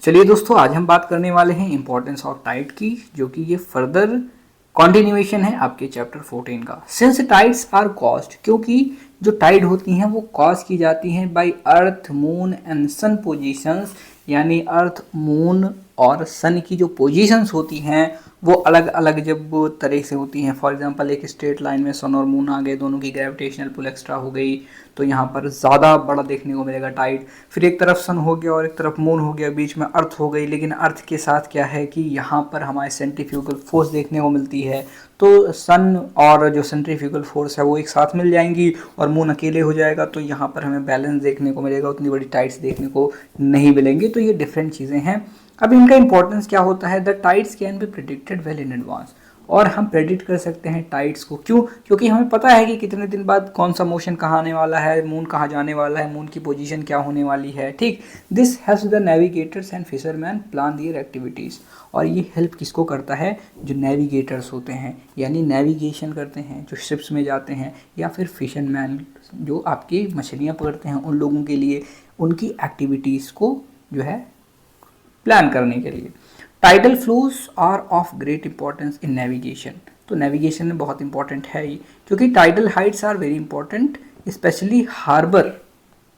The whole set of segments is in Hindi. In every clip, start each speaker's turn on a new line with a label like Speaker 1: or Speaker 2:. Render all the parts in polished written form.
Speaker 1: चलिए दोस्तों, आज हम बात करने वाले हैं इंपॉर्टेंस ऑफ टाइड की, जो कि ये फर्दर कॉन्टिन्यूएशन है आपके चैप्टर 14 का। सिंस टाइड्स आर कॉज्ड, क्योंकि जो टाइड होती हैं वो कॉज की जाती हैं by earth, moon and sun positions, यानी अर्थ, मून और सन की जो पोजीशंस होती हैं वो अलग अलग जब तरह से होती हैं। फॉर एग्जांपल, एक स्ट्रेट लाइन में सन और मून आ गए, दोनों की ग्रेविटेशनल पुल एक्स्ट्रा हो गई, तो यहाँ पर ज़्यादा बड़ा देखने को मिलेगा टाइड। फिर एक तरफ सन हो गया और एक तरफ मून हो गया, बीच में अर्थ हो गई, लेकिन अर्थ के साथ क्या है कि यहाँ पर हमारे सेंट्रीफ्यूगल फोर्स देखने को मिलती है, तो सन और जो सेंट्रीफ्यूगल फोर्स है वो एक साथ मिल जाएंगी और मून अकेले हो जाएगा, तो यहाँ पर हमें बैलेंस देखने को मिलेगा, उतनी बड़ी टाइड्स देखने को नहीं मिलेंगी। तो ये डिफरेंट चीज़ें हैं। अब इनका इंपॉर्टेंस क्या होता है, the tides can be predicted well in advance, और हम प्रेडिक्ट कर सकते हैं टाइड्स को। क्यों? क्योंकि हमें पता है कि कितने दिन बाद कौन सा मोशन कहाँ आने वाला है, मून कहाँ जाने वाला है, मून की पोजीशन क्या होने वाली है। ठीक, this helps the navigators and fisherman plan there activities. और ये हेल्प किसको करता है? जो नेविगेटर्स होते हैं, यानी नेविगेशन करते हैं, जो शिप्स में जाते हैं, या फिर फिशरमैन जो आपकी मछलियाँ पकड़ते हैं, उन लोगों के लिए उनकी एक्टिविटीज़ को जो है प्लान करने के लिए। Tidal flows are of great importance in navigation, तो नेविगेशन में बहुत इंपॉर्टेंट है ही, क्योंकि tidal heights are very important, specially harbour,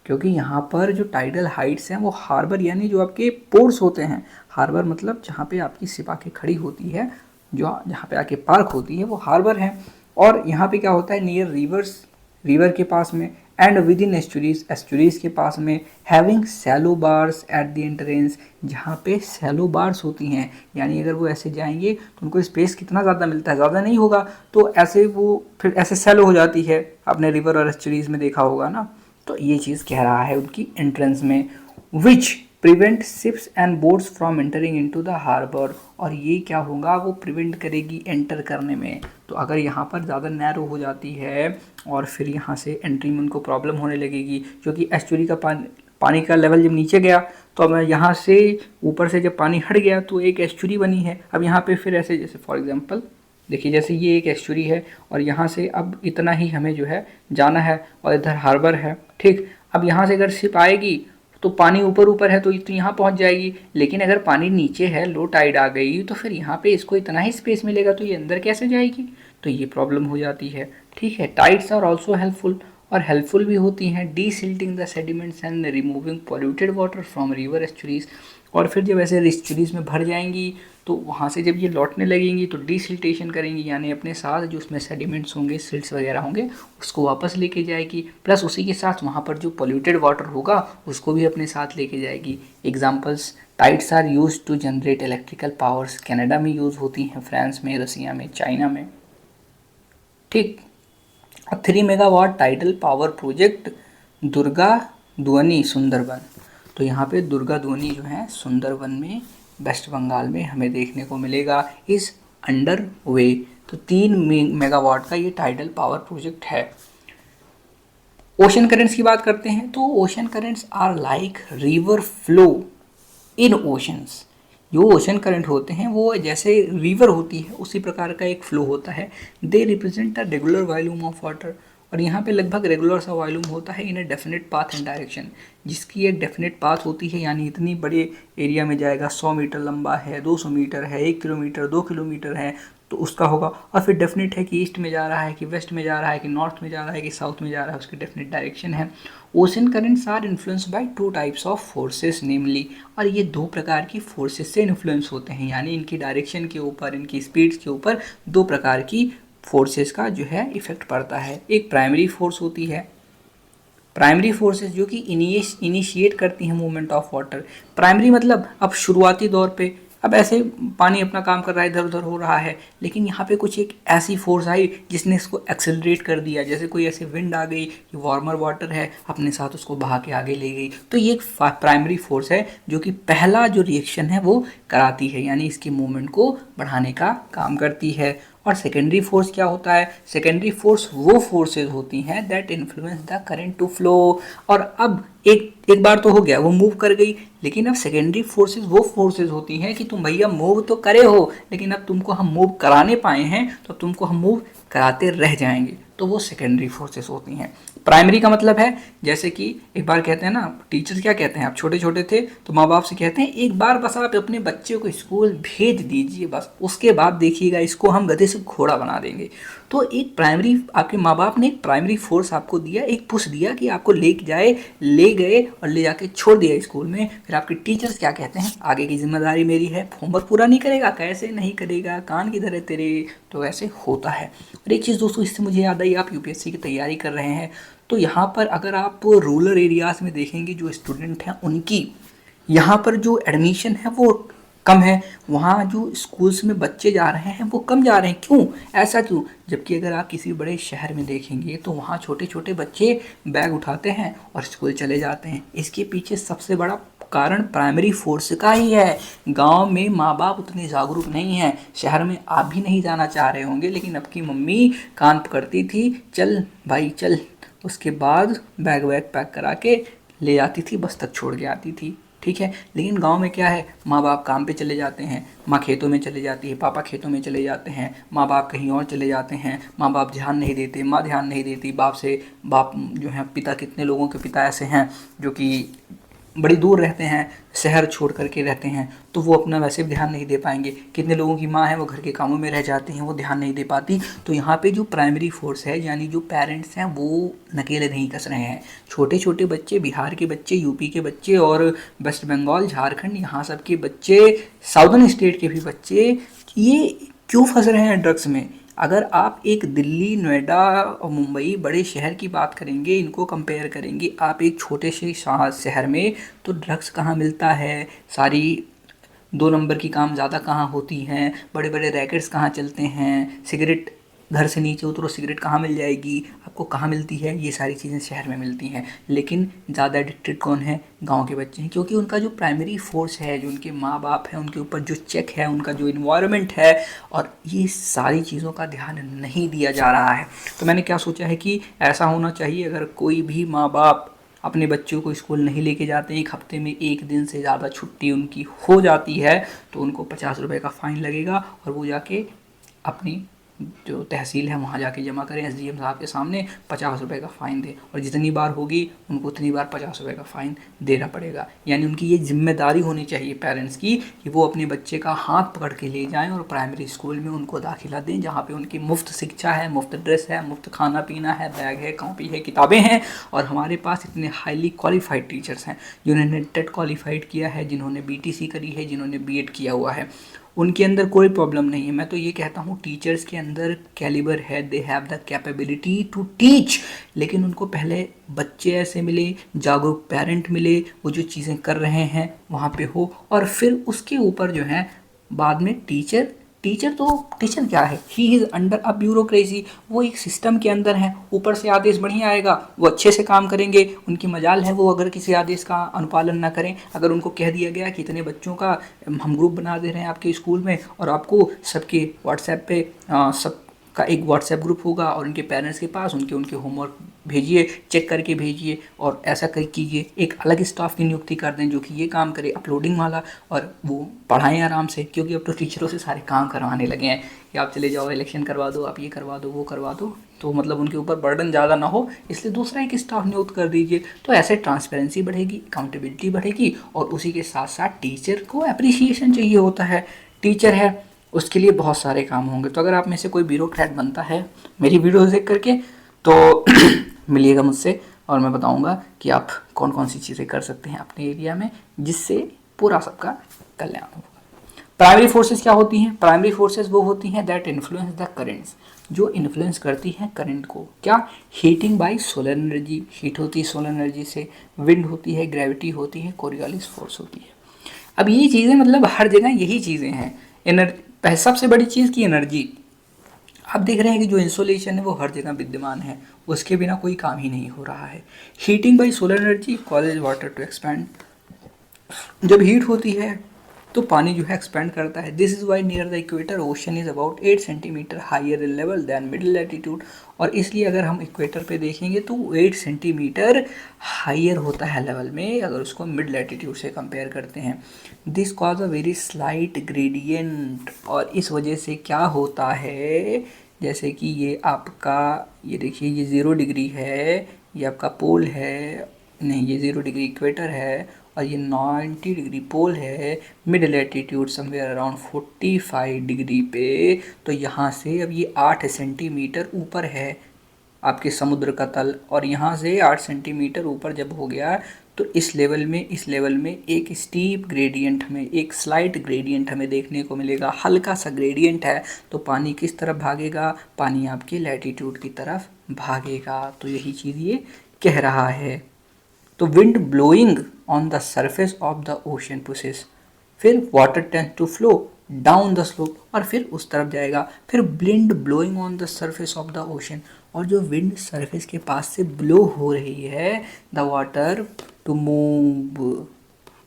Speaker 1: क्योंकि यहाँ पर जो टाइडल हाइट्स हैं वो हार्बर यानी जो आपके पोर्ट्स होते हैं, हार्बर मतलब जहाँ पे आपकी शिप आके खड़ी होती है, जो जहाँ पे आके पार्क होती है वो हार्बर है। और यहाँ पे क्या होता है, नियर रिवर्स, रिवर के पास में, and within estuaries, estuaries के पास में, having shallow bars at the entrance, जहाँ पे सैलो बार्स होती हैं, यानी अगर वो ऐसे जाएंगे तो उनको स्पेस कितना ज़्यादा मिलता है, ज़्यादा नहीं होगा, तो ऐसे वो फिर ऐसे सैलो हो जाती है, आपने रिवर और एस्चुरीज में देखा होगा ना। तो ये चीज़ कह रहा है उनकी एंट्रेंस में, which prevent ships and boats from entering into the harbour, और ये क्या होगा, वो प्रिवेंट करेगी एंटर करने में। तो अगर यहाँ पर ज़्यादा नैरो हो जाती है और फिर यहाँ से एंट्री में उनको प्रॉब्लम होने लगेगी, क्योंकि एस्चुरी का पानी का लेवल जब नीचे गया तो अब यहाँ से ऊपर से जब पानी हट गया तो एक एस्चुरी बनी है। अब यहाँ पे फिर ऐसे, जैसे फॉर एग्जांपल देखिए, जैसे ये एक एस्चुरी है और यहाँ से अब इतना ही हमें जो है जाना है और इधर हार्बर है। ठीक, अब यहाँ से अगर शिप आएगी तो पानी ऊपर ऊपर है तो यहाँ पहुँच जाएगी, लेकिन अगर पानी नीचे है, लो टाइड आ गई, तो फिर यहाँ पे इसको इतना ही स्पेस मिलेगा, तो ये अंदर कैसे जाएगी, तो ये प्रॉब्लम हो जाती है। ठीक है, टाइड्स आर ऑल्सो हेल्पफुल, और हेल्पफुल भी होती हैं desilting the sediments and removing polluted water from river estuaries, और फिर जब ऐसे एस्चुरीज में भर जाएंगी तो वहाँ से जब ये लौटने लगेंगी तो डीसिल्टेशन करेंगी, यानी अपने साथ जो उसमें सेडिमेंट्स होंगे, सिल्ट्स वगैरह होंगे, उसको वापस लेके जाएगी, प्लस उसी के साथ वहाँ पर जो पॉल्यूटेड वाटर होगा उसको भी अपने साथ लेके जाएगी। Examples, tides are use to generate electrical powers, Canada में यूज़ होती हैं, फ्रांस में, रसिया में, चाइना में। ठीक, 3 megawatt tidal power project Durga ध्वनि सुंदरबन, तो यहाँ पे दुर्गा ध्वनि जो है सुंदरबन में, वेस्ट बंगाल में हमें देखने को मिलेगा, इस अंडर वे। तो 3 मेगावाट का ये टाइडल पावर प्रोजेक्ट है। ओशन करेंट्स की बात करते हैं, तो ocean currents are like river flow in oceans, जो ओशन करंट होते हैं वो जैसे रिवर होती है उसी प्रकार का एक फ्लो होता है। They represent a regular volume of water, और यहाँ पे लगभग रेगुलर सा वॉल्यूम होता है in a definite path and direction, जिसकी एक डेफिनेट पाथ होती है, यानी इतनी बड़े एरिया में जाएगा, 100 मीटर लंबा है, 200 मीटर है, 1 किलोमीटर, 2 किलोमीटर है, तो उसका होगा। और फिर डेफिनेट है कि ईस्ट में जा रहा है, कि वेस्ट में जा रहा है, कि नॉर्थ में जा रहा है, कि साउथ में जा रहा है, उसकी डेफिनेट डायरेक्शन है। Ocean currents are influenced by 2 types of forces namely, और ये 2 प्रकार की फोर्सेस से इन्फ्लुएंस होते हैं, यानी इनकी डायरेक्शन के ऊपर, इनकी स्पीड्स के ऊपर 2 प्रकार की फोर्सेस का जो है इफेक्ट पड़ता है। एक प्राइमरी फोर्स होती है, प्राइमरी फोर्सेस जो कि इनिशिएट करती हैं मूवमेंट ऑफ वाटर। प्राइमरी मतलब अब शुरुआती दौर पे, अब ऐसे पानी अपना काम कर रहा है, इधर उधर हो रहा है, लेकिन यहाँ पे कुछ एक ऐसी फोर्स आई जिसने इसको एक्सेलरेट कर दिया, जैसे कोई ऐसे विंड आ गई, वार्मर वाटर है, अपने साथ उसको बहा के आगे ले गई, तो ये एक प्राइमरी फोर्स है जो कि पहला जो रिएक्शन है वो कराती है, यानी इसकी मूवमेंट को बढ़ाने का काम करती है। और सेकेंडरी फोर्स क्या होता है? सेकेंडरी फोर्स वो फोर्सेज होती हैं that influence the current to flow, और अब एक बार तो हो गया, वो मूव कर गई, लेकिन अब सेकेंडरी फोर्सेज वो फोर्सेज होती हैं कि तुम भैया मूव तो करे हो, लेकिन अब तुमको हम मूव कराने पाए हैं तो तुमको हम मूव कराते रह जाएंगे, तो वो सेकेंडरी फोर्सेस होती हैं। प्राइमरी का मतलब है, जैसे कि एक बार कहते हैं ना, टीचर्स क्या कहते हैं, आप छोटे छोटे थे तो माँ बाप से कहते हैं एक बार बस आप अपने बच्चे को स्कूल भेज दीजिए, बस उसके बाद देखिएगा इसको हम गधे से घोड़ा बना देंगे। तो एक प्राइमरी, आपके माँ बाप ने एक प्राइमरी फोर्स आपको दिया, एक पुश दिया कि आपको ले जाए, ले गए और ले जाके छोड़ दिया स्कूल में। फिर आपके टीचर्स क्या कहते हैं, आगे की जिम्मेदारी मेरी है, होमवर्क पूरा नहीं करेगा, कैसे नहीं करेगा, कान किधर है तेरे। तो ऐसे होता है। और एक चीज़ दोस्तों इससे मुझे याद आई, आप यूपीएससी की तैयारी कर रहे हैं तो यहाँ पर अगर आप रूरल एरियाज़ में देखेंगे जो स्टूडेंट हैं उनकी यहाँ पर जो एडमिशन है वो कम है, वहाँ जो स्कूल्स में बच्चे जा रहे हैं वो कम जा रहे हैं। क्यों, ऐसा क्यों? जबकि अगर आप किसी बड़े शहर में देखेंगे तो वहाँ छोटे छोटे बच्चे बैग उठाते हैं और स्कूल चले जाते हैं। इसके पीछे सबसे बड़ा कारण प्राइमरी फोर्स का ही है। गांव में माँ बाप उतने जागरूक नहीं हैं, शहर में आप भी नहीं जाना चाह रहे होंगे, लेकिन आपकी मम्मी कान पकड़ती थी, चल भाई चल, उसके बाद बैग वैग पैक करा के ले जाती थी, बस तक छोड़ के आती थी। ठीक है, लेकिन गांव में क्या है, माँ बाप काम पे चले जाते हैं, माँ खेतों में चले जाती है, पापा खेतों में चले जाते हैं, माँ बाप कहीं और चले जाते हैं, माँ बाप ध्यान नहीं देते, माँ ध्यान नहीं देती, बाप जो है पिता, कितने लोगों के पिता ऐसे हैं जो कि बड़ी दूर रहते हैं, शहर छोड़ करके रहते हैं, तो वो अपना वैसे भी ध्यान नहीं दे पाएंगे। कितने लोगों की माँ है वो घर के कामों में रह जाती हैं, वो ध्यान नहीं दे पाती। तो यहाँ पे जो प्राइमरी फोर्स है यानी जो पेरेंट्स हैं वो नकेले नहीं कस रहे हैं। छोटे छोटे बच्चे, बिहार के बच्चे, यूपी के बच्चे और वेस्ट बंगाल, झारखंड, यहाँ सब के बच्चे, साउदर्न स्टेट के भी बच्चे, ये क्यों फंस रहे हैं ड्रग्स में? अगर आप एक दिल्ली, नोएडा और मुंबई बड़े शहर की बात करेंगे, इनको कंपेयर करेंगे आप एक छोटे से शहर में, तो ड्रग्स कहाँ मिलता है, सारी 2 नंबर की काम ज़्यादा कहाँ होती हैं, बड़े बड़े रैकेट्स कहाँ चलते हैं, सिगरेट, घर से नीचे उतरो सिगरेट कहाँ मिल जाएगी आपको, कहाँ मिलती है, ये सारी चीज़ें शहर में मिलती हैं। लेकिन ज़्यादा एडिक्टेड कौन है, गांव के बच्चे हैं, क्योंकि उनका जो प्राइमरी फोर्स है, जो उनके माँ बाप हैं, उनके ऊपर जो चेक है, उनका जो इन्वायरमेंट है, और ये सारी चीज़ों का ध्यान नहीं दिया जा रहा है। तो मैंने क्या सोचा है कि ऐसा होना चाहिए, अगर कोई भी माँ बाप अपने बच्चों को स्कूल नहीं लेके जाते, एक हफ्ते में 1 दिन से ज़्यादा छुट्टी उनकी हो जाती है, तो उनको 50 रुपये का फ़ाइन लगेगा और वो जाके अपनी जो तहसील है वहाँ जाके जमा करें, एसडीएम साहब के सामने 50 रुपये का फ़ाइन दें, और जितनी बार होगी उनको उतनी बार 50 रुपये का फ़ाइन देना पड़ेगा। यानी उनकी ये जिम्मेदारी होनी चाहिए पेरेंट्स की कि वो अपने बच्चे का हाथ पकड़ के ले जाएं और प्राइमरी स्कूल में उनको दाखिला दें, जहाँ पे उनकी मुफ्त शिक्षा है, मुफ्त ड्रेस है, मुफ्त खाना पीना है, बैग है, कॉपी है, किताबें हैं। और हमारे पास इतने हाईली क्वालिफाइड टीचर्स हैं जिन्होंने टेट क्वालिफाइड किया है, जिन्होंने बीटीसी करी है, जिन्होंने बीएड किया हुआ है, उनके अंदर कोई प्रॉब्लम नहीं है। मैं तो ये कहता हूँ टीचर्स के अंदर कैलिबर है, they have the capability to teach, लेकिन उनको पहले बच्चे ऐसे मिले, जागरूक पेरेंट मिले, वो जो चीज़ें कर रहे हैं वहाँ पे हो, और फिर उसके ऊपर जो है बाद में टीचर टीचर क्या है, he is under a bureaucracy, वो एक सिस्टम के अंदर है, ऊपर से आदेश बढ़िया आएगा, वो अच्छे से काम करेंगे, उनकी मजाल है वो अगर किसी आदेश का अनुपालन ना करें। अगर उनको कह दिया गया कि इतने बच्चों का हम ग्रुप बना दे रहे हैं आपके स्कूल में, और आपको सबके व्हाट्सएप पे सब का एक व्हाट्सएप ग्रुप होगा, और उनके पेरेंट्स के पास उनके होमवर्क भेजिए, चेक करके भेजिए, और ऐसा कर कीजिए, एक अलग स्टाफ की नियुक्ति कर दें जो कि ये काम करे अपलोडिंग वाला, और वो पढ़ाएं आराम से। क्योंकि अब तो टीचरों से सारे काम करवाने लगे हैं कि आप चले जाओ इलेक्शन करवा दो, आप ये करवा दो, वो करवा दो, तो मतलब उनके ऊपर बर्डन ज़्यादा ना हो, इसलिए दूसरा एक स्टाफ नियुक्त कर दीजिए। तो ऐसे ट्रांसपेरेंसी बढ़ेगी, अकाउंटेबिलिटी बढ़ेगी, और उसी के साथ साथ टीचर को अप्रिसिएशन चाहिए होता है। टीचर है उसके लिए बहुत सारे काम होंगे। तो अगर आप में से कोई ब्यूरोक्रेट बनता है मेरी वीडियो देख करके, तो मिलिएगा मुझसे और मैं बताऊंगा कि आप कौन कौन सी चीज़ें कर सकते हैं अपने एरिया में जिससे पूरा सबका कल्याण होगा। प्राइमरी फोर्सेस क्या होती हैं? प्राइमरी फोर्सेस वो होती हैं दैट इन्फ्लुएंस द करेंट्स, जो इन्फ्लुएंस करती हैं करंट को। क्या? Heating by solar energy, heat होती है सोलर एनर्जी से, विंड होती है, ग्रेविटी होती है, कोरियोलिस फोर्स होती है। अब ये चीज़ें मतलब हर जगह यही चीज़ें हैं। सबसे बड़ी चीज़ की एनर्जी, आप देख रहे हैं कि जो इंसोलेशन है वो हर जगह विद्यमान है, उसके बिना कोई काम ही नहीं हो रहा है। Heating by solar energy causes water to expand, जब हीट होती है तो पानी जो है एक्सपेंड करता है। This is why near the equator ocean is about 8 centimetre higher in level than middle latitude, और इसलिए अगर हम इक्वेटर पे देखेंगे तो 8 सेंटीमीटर हाइयर होता है लेवल में अगर उसको मिड लैटिट्यूड से कंपेयर करते हैं। This cause a very slight gradient, और इस वजह से क्या होता है, जैसे कि ये आपका, ये देखिए ये 0 डिग्री है, ये आपका पोल है, नहीं ये 0 डिग्री इक्वेटर है, और ये 90 डिग्री पोल है, mid latitude somewhere around 45 degree पे। तो यहाँ से अब ये 8 सेंटीमीटर ऊपर है आपके समुद्र का तल, और यहाँ से 8 सेंटीमीटर ऊपर जब हो गया तो इस लेवल में एक स्टीप ग्रेडियंट हमें, एक स्लाइट ग्रेडियंट हमें देखने को मिलेगा, हल्का सा ग्रेडियंट है। तो पानी किस तरफ भागेगा, पानी आपके लैटिट्यूड की तरफ भागेगा। तो यही चीज़ ये कह रहा है। तो wind blowing on the surface of the ocean pushes, फिर water tends to flow down the slope, और फिर उस तरफ जाएगा। फिर wind blowing on the surface of the ocean, और जो विंड सरफेस के पास से ब्लो हो रही है, the water to move,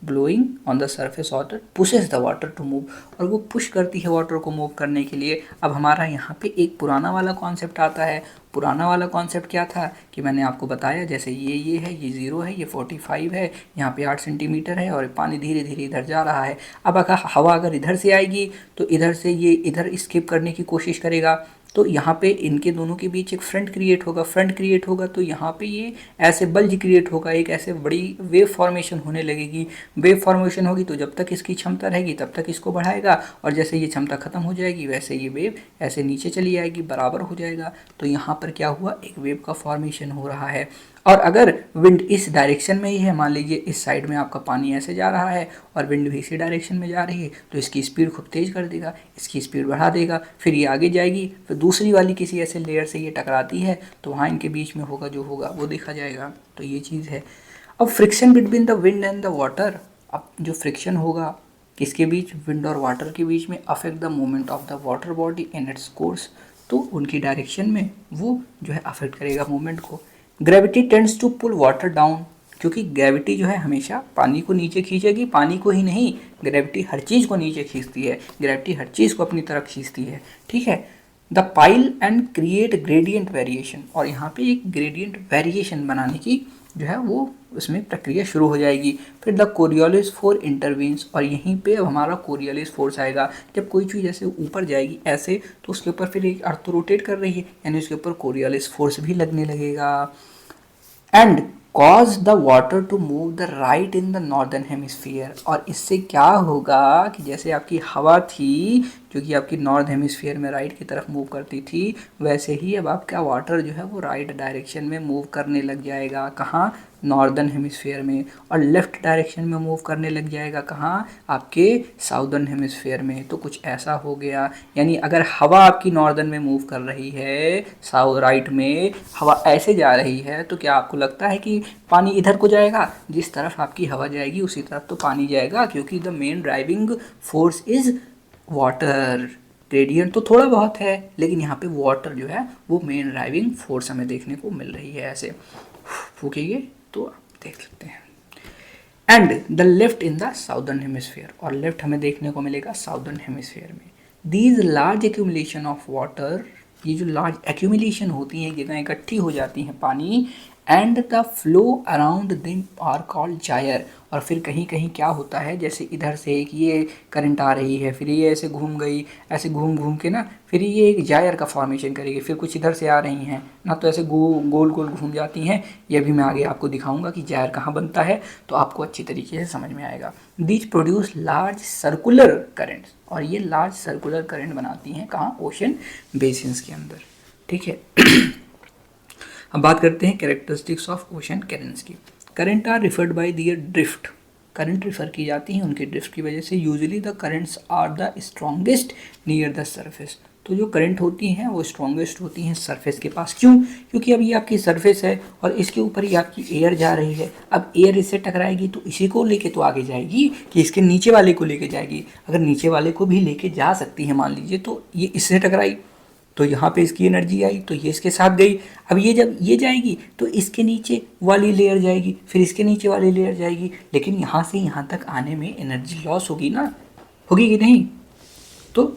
Speaker 1: blowing on the surface water pushes the water to move, और वो पुश करती है वाटर को मूव करने के लिए। अब हमारा यहाँ पे एक पुराना वाला कॉन्सेप्ट आता है। पुराना वाला कॉन्सेप्ट क्या था कि मैंने आपको बताया, जैसे ये है, ये 0 है, ये 45 है, यहाँ पे 8 सेंटीमीटर है, और पानी धीरे धीरे इधर जा रहा है। अब अगर हवा अगर इधर से आएगी तो इधर से ये इधर स्किप करने की कोशिश करेगा, तो यहाँ पे इनके दोनों के बीच एक फ्रंट क्रिएट होगा, तो यहाँ पे ये ऐसे बल्ज क्रिएट होगा, एक ऐसे बड़ी वेव फॉर्मेशन होने लगेगी। वेव फॉर्मेशन होगी तो जब तक इसकी क्षमता रहेगी तब तक इसको बढ़ाएगा, और जैसे ये क्षमता खत्म हो जाएगी वैसे ये वेव ऐसे नीचे चली आएगी, बराबर हो जाएगा। तो यहाँ पर क्या हुआ, एक वेव का फॉर्मेशन हो रहा है। और अगर विंड इस डायरेक्शन में ही है, मान लीजिए इस साइड में आपका पानी ऐसे जा रहा है और विंड भी इसी डायरेक्शन में जा रही है, तो इसकी स्पीड खूब तेज़ कर देगा, इसकी स्पीड बढ़ा देगा, फिर ये आगे जाएगी, फिर दूसरी वाली किसी ऐसे लेयर से ये टकराती है तो वहाँ इनके बीच में होगा जो होगा वो देखा जाएगा। तो ये चीज़ है। अब friction between the wind and the water, अब जो फ्रिक्शन होगा किसके बीच, विंड और वाटर के बीच में, affect the movement of the water body in its course, तो उनकी डायरेक्शन में वो जो है अफेक्ट करेगा मूवमेंट को। Gravity tends to pull water down, क्योंकि ग्रेविटी जो है हमेशा पानी को नीचे खींचेगी, पानी को ही नहीं, ग्रेविटी हर चीज़ को नीचे खींचती है, ग्रेविटी हर चीज़ को अपनी तरफ खींचती है, ठीक है। The pile and create gradient variation, और यहाँ पे एक ग्रेडियंट वेरिएशन बनाने की जो है वो उसमें प्रक्रिया शुरू हो जाएगी। फिर द कोरियोलिस फोर्स इंटरवीन्स, और यहीं पे अब हमारा कोरियोलिस फोर्स आएगा। जब कोई चीज़ ऐसे ऊपर जाएगी ऐसे, तो उसके ऊपर फिर एक अर्थ रोटेट कर रही है, यानी उसके ऊपर कोरियोलिस फोर्स भी लगने लगेगा। And cause the water to move the right in the northern hemisphere, और इससे क्या होगा कि जैसे आपकी हवा थी जो कि आपकी नॉर्थ हेमिस्फीयर में राइट की तरफ मूव करती थी, वैसे ही अब आपका वाटर जो है वो राइट डायरेक्शन में मूव करने लग जाएगा। कहाँ, नॉर्दर्न हेमिस्फीयर में, और लेफ़्ट डायरेक्शन में मूव करने लग जाएगा कहाँ, आपके साउदर्न हेमिस्फीयर में। तो कुछ ऐसा हो गया, यानी अगर हवा आपकी नॉर्दर्न में मूव कर रही है, साउथ राइट में हवा ऐसे जा रही है, तो क्या आपको लगता है कि पानी इधर को जाएगा? जिस तरफ आपकी हवा जाएगी उसी तरफ तो पानी जाएगा, क्योंकि the main driving force is water. Gradient तो थोड़ा बहुत है, लेकिन यहाँ पे वाटर जो है वो मेन ड्राइविंग फोर्स हमें देखने को मिल रही है। ऐसे फूकेंगे तो देख सकते हैं। And the left in the southern hemisphere, और लेफ्ट हमें देखने को मिलेगा साउदर्न हेमिस्फीयर में। These large accumulation of water, ये जो लार्ज एक्यूमुलेशन होती हैं, जगह इकट्ठी हो जाती हैं पानी, and the flow around them are called gyre, और फिर कहीं कहीं क्या होता है, जैसे इधर से एक ये करंट आ रही है, फिर ये ऐसे घूम गई, ऐसे घूम घूम के ना फिर ये एक जायर का फॉर्मेशन करेगी, फिर कुछ इधर से आ रही हैं ना, तो ऐसे गोल गोल घूम जाती हैं। ये भी मैं आगे आपको दिखाऊंगा कि जायर कहाँ बनता है, तो आपको अच्छी तरीके से समझ में आएगा। These produce large circular currents, और ये लार्ज सर्कुलर करंट बनाती हैं कहाँ, ओशन बेसिन्स के अंदर, ठीक है। अब बात करते हैं कैरेक्टरिस्टिक्स ऑफ ओशन करेंट्स की। Current are referred by their drift, current refer की जाती हैं उनके ड्रिफ्ट की वजह से। Usually the currents are the strongest near the surface, तो जो करंट होती हैं वो स्ट्रॉन्गेस्ट होती हैं सरफेस के पास। क्यों? क्योंकि अब ये आपकी सरफेस है और इसके ऊपर ही आपकी एयर जा रही है। अब एयर इससे टकराएगी तो इसी को लेके तो आगे जाएगी कि इसके नीचे वाले को लेके जाएगी। अगर नीचे वाले को भी लेके जा सकती है मान लीजिए, तो ये इससे टकराई तो यहाँ पे इसकी एनर्जी आई तो ये इसके साथ गई। अब ये जब ये जाएगी तो इसके नीचे वाली लेयर जाएगी, फिर इसके नीचे वाली लेयर जाएगी, लेकिन यहाँ से यहाँ तक आने में एनर्जी लॉस होगी ना, होगी कि नहीं? तो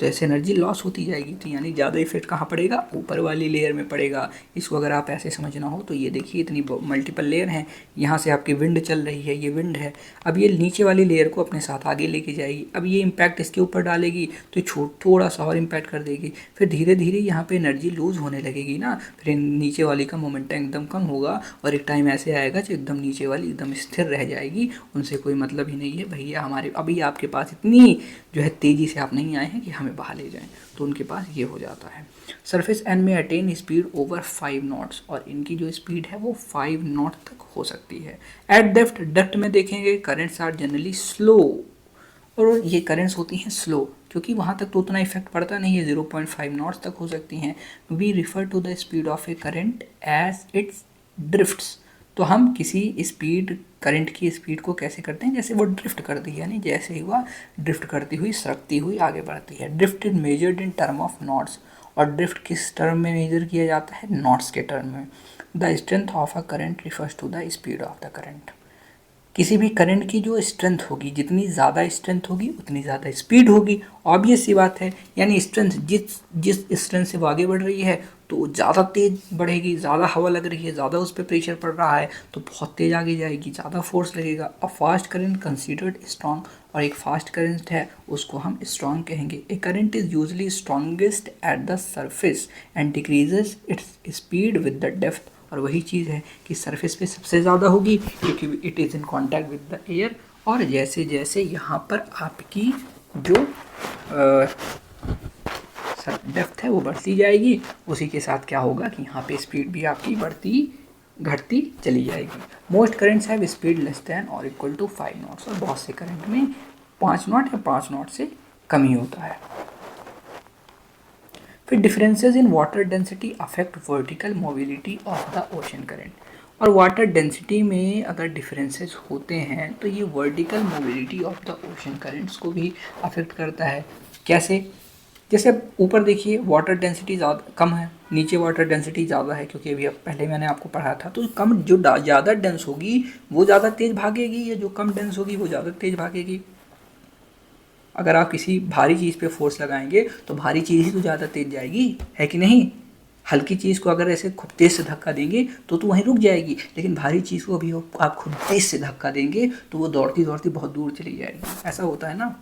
Speaker 1: तो ऐसे एनर्जी लॉस होती जाएगी। तो यानी ज़्यादा इफेक्ट कहाँ पड़ेगा, ऊपर वाली लेयर में पड़ेगा। इसको अगर आप ऐसे समझना हो तो ये देखिए इतनी मल्टीपल लेयर हैं, यहाँ से आपकी विंड चल रही है, ये विंड है, अब ये नीचे वाली लेयर को अपने साथ आगे लेके जाएगी, अब ये इम्पैक्ट इसके ऊपर डालेगी तो थोड़ा सा और इम्पैक्ट कर देगी, फिर धीरे धीरे यहाँ पे एनर्जी लूज होने लगेगी ना, फिर नीचे वाली का मोमेंटम एकदम कम होगा और एक टाइम ऐसे आएगा जो एकदम नीचे वाली एकदम स्थिर रह जाएगी, उनसे कोई मतलब ही नहीं है भैया हमारे अभी आपके पास इतनी जो है तेज़ी से आप नहीं आए हैं कि हमें बाहर ले जाएं, तो उनके पास ये हो जाता है। सरफेस एन में अटेन स्पीड ओवर 5 नॉट्स, और इनकी जो स्पीड है वो 5 नॉट तक हो सकती है। एट डेप्थ में देखेंगे करेंट्स आर जनरली स्लो, और ये करेंट्स होती हैं स्लो क्योंकि वहाँ तक तो उतना इफेक्ट पड़ता नहीं है, 0.5 नॉट्स तक हो सकती हैं। We refer to the speed of a current as its drifts, तो हम किसी स्पीड करंट की स्पीड को कैसे करते हैं, जैसे वो ड्रिफ्ट करती है, यानी जैसे ही वह ड्रिफ्ट करती हुई सरकती हुई आगे बढ़ती है। Drift is measured in term of knots, और ड्रिफ्ट किस टर्म में मेजर किया जाता है, नॉट्स के टर्म में। The strength of a current refers to the speed of the current, किसी भी करंट की जो स्ट्रेंथ होगी, जितनी ज़्यादा स्ट्रेंथ होगी उतनी ज़्यादा स्पीड होगी, ऑब्वियस सी बात है। यानी स्ट्रेंथ जिस स्ट्रेंथ से वो आगे बढ़ रही है तो ज़्यादा तेज़ बढ़ेगी, ज़्यादा हवा लग रही है, ज़्यादा उस पर प्रेशर पड़ रहा है तो बहुत तेज़ आगे जाएगी, ज़्यादा फोर्स लगेगा। A fast current considered strong, और एक फास्ट करंट है उसको हम स्ट्रॉन्ग कहेंगे। A current is usually strongest at the surface and decreases its speed with the depth, और वही चीज़ है कि सरफेस पे सबसे ज़्यादा होगी क्योंकि it is in contact with the air, और जैसे जैसे यहाँ पर आपकी जो डेप्थ है वो बढ़ती जाएगी, उसी के साथ क्या होगा कि यहाँ पे स्पीड भी आपकी बढ़ती घटती चली जाएगी। Most currents have speed less than और इक्वल टू 5 नॉट्स, और बहुत से करंट में 5 नॉट या 5 नॉट से कम ही होता है। फिर differences in water density affect vertical mobility of the ocean current, और वाटर डेंसिटी में अगर डिफरेंसेस होते हैं तो ये vertical mobility of the ocean currents को भी अफेक्ट करता है। कैसे, जैसे ऊपर देखिए वाटर डेंसिटी ज़्यादा कम है, नीचे वाटर डेंसिटी ज़्यादा है, क्योंकि अभी पहले मैंने आपको पढ़ा था, तो कम जो ज़्यादा डेंस होगी वो ज़्यादा तेज़ भागेगी, या जो कम डेंस होगी वो ज़्यादा तेज़ भागेगी। अगर आप किसी भारी चीज़ पे फोर्स लगाएंगे तो भारी चीज़ ही तो ज़्यादा तेज जाएगी, है कि नहीं। हल्की चीज़ को अगर ऐसे खूब तेज़ से धक्का देंगे तो वहीं रुक जाएगी, लेकिन भारी चीज़ को अभी आप खूब तेज़ से धक्का देंगे तो वो दौड़ती दौड़ती बहुत दूर चली जाएगी। ऐसा होता है ना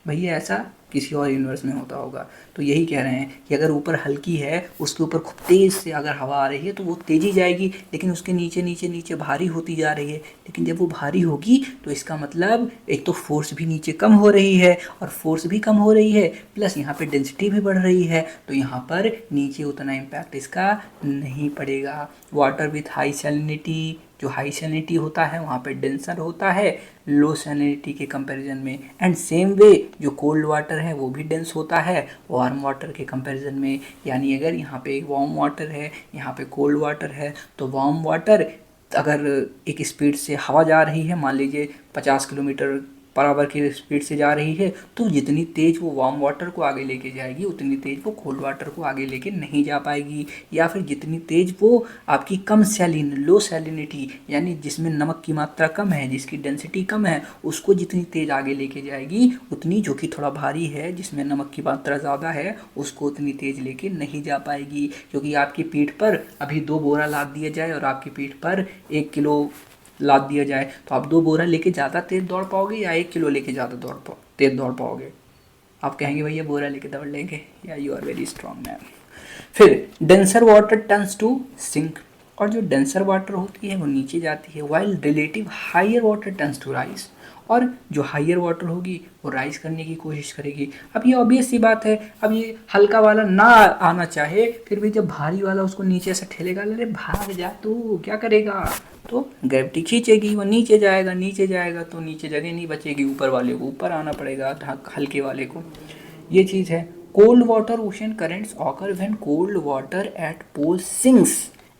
Speaker 1: भैया, ऐसा किसी और यूनिवर्स में होता होगा। तो यही कह रहे हैं कि अगर ऊपर हल्की है उसके ऊपर खूब तेज़ से अगर हवा आ रही है तो वो तेज़ी जाएगी, लेकिन उसके नीचे नीचे नीचे भारी होती जा रही है। लेकिन जब वो भारी होगी तो इसका मतलब एक तो फोर्स भी नीचे कम हो रही है, और फोर्स भी कम हो रही है प्लस यहाँ पे डेंसिटी भी बढ़ रही है, तो यहाँ पर नीचे उतना इम्पैक्ट इसका नहीं पड़ेगा। वाटर विथ हाई सैलिनिटी, जो हाई सैलिनिटी होता है वहाँ पे डेंसर होता है लो सैलिनिटी के कंपैरिजन में, एंड सेम वे जो कोल्ड वाटर है वो भी डेंस होता है वार्म वाटर के कंपैरिजन में। यानी अगर यहाँ पे वार्म वाटर है, यहाँ पे कोल्ड वाटर है, तो वार्म वाटर अगर एक स्पीड से हवा जा रही है, मान लीजिए 50 किलोमीटर पर आवर की स्पीड से जा रही है, तो जितनी तेज़ वो वार्म वाटर को आगे लेके जाएगी उतनी तेज़ वो कोल्ड वाटर को आगे लेके नहीं जा पाएगी। या फिर जितनी तेज़ वो आपकी कम लो सैलिनिटी, यानी जिसमें नमक की मात्रा कम है, जिसकी डेंसिटी कम है, उसको जितनी तेज़ आगे लेके जाएगी उतनी जो कि थोड़ा भारी है, जिसमें नमक की मात्रा ज़्यादा है, उसको उतनी तेज़ लेके नहीं जा पाएगी। क्योंकि आपकी पीठ पर अभी 2 बोरा लाद दिया जाए और आपकी पीठ पर 1 किलो लाद दिया जाए, तो आप 2 बोरा लेके ज़्यादा तेज़ दौड़ पाओगे या 1 किलो लेके ज़्यादा तेज़ दौड़ पाओगे। आप कहेंगे भैया बोरा लेके दौड़ लेंगे, या you are very strong man. फिर denser water turns to sink, और जो डेंसर वाटर होती है वो नीचे जाती है, while relative higher water turns to rise, और जो हायर वाटर होगी वो राइज करने की कोशिश करेगी। अब ये ऑब्वियस सी बात है, अब ये हल्का वाला ना आना चाहे फिर भी जब भारी वाला उसको नीचे से ठेलेगा, अरे भाग जा तू, क्या करेगा, तो ग्रेविटी खींचेगी, वो नीचे जाएगा, नीचे जाएगा तो नीचे जगह नहीं बचेगी, ऊपर वाले को ऊपर आना पड़ेगा, हल्के वाले को। ये चीज़ है। Cold water ocean currents occur when cold water at pole sinks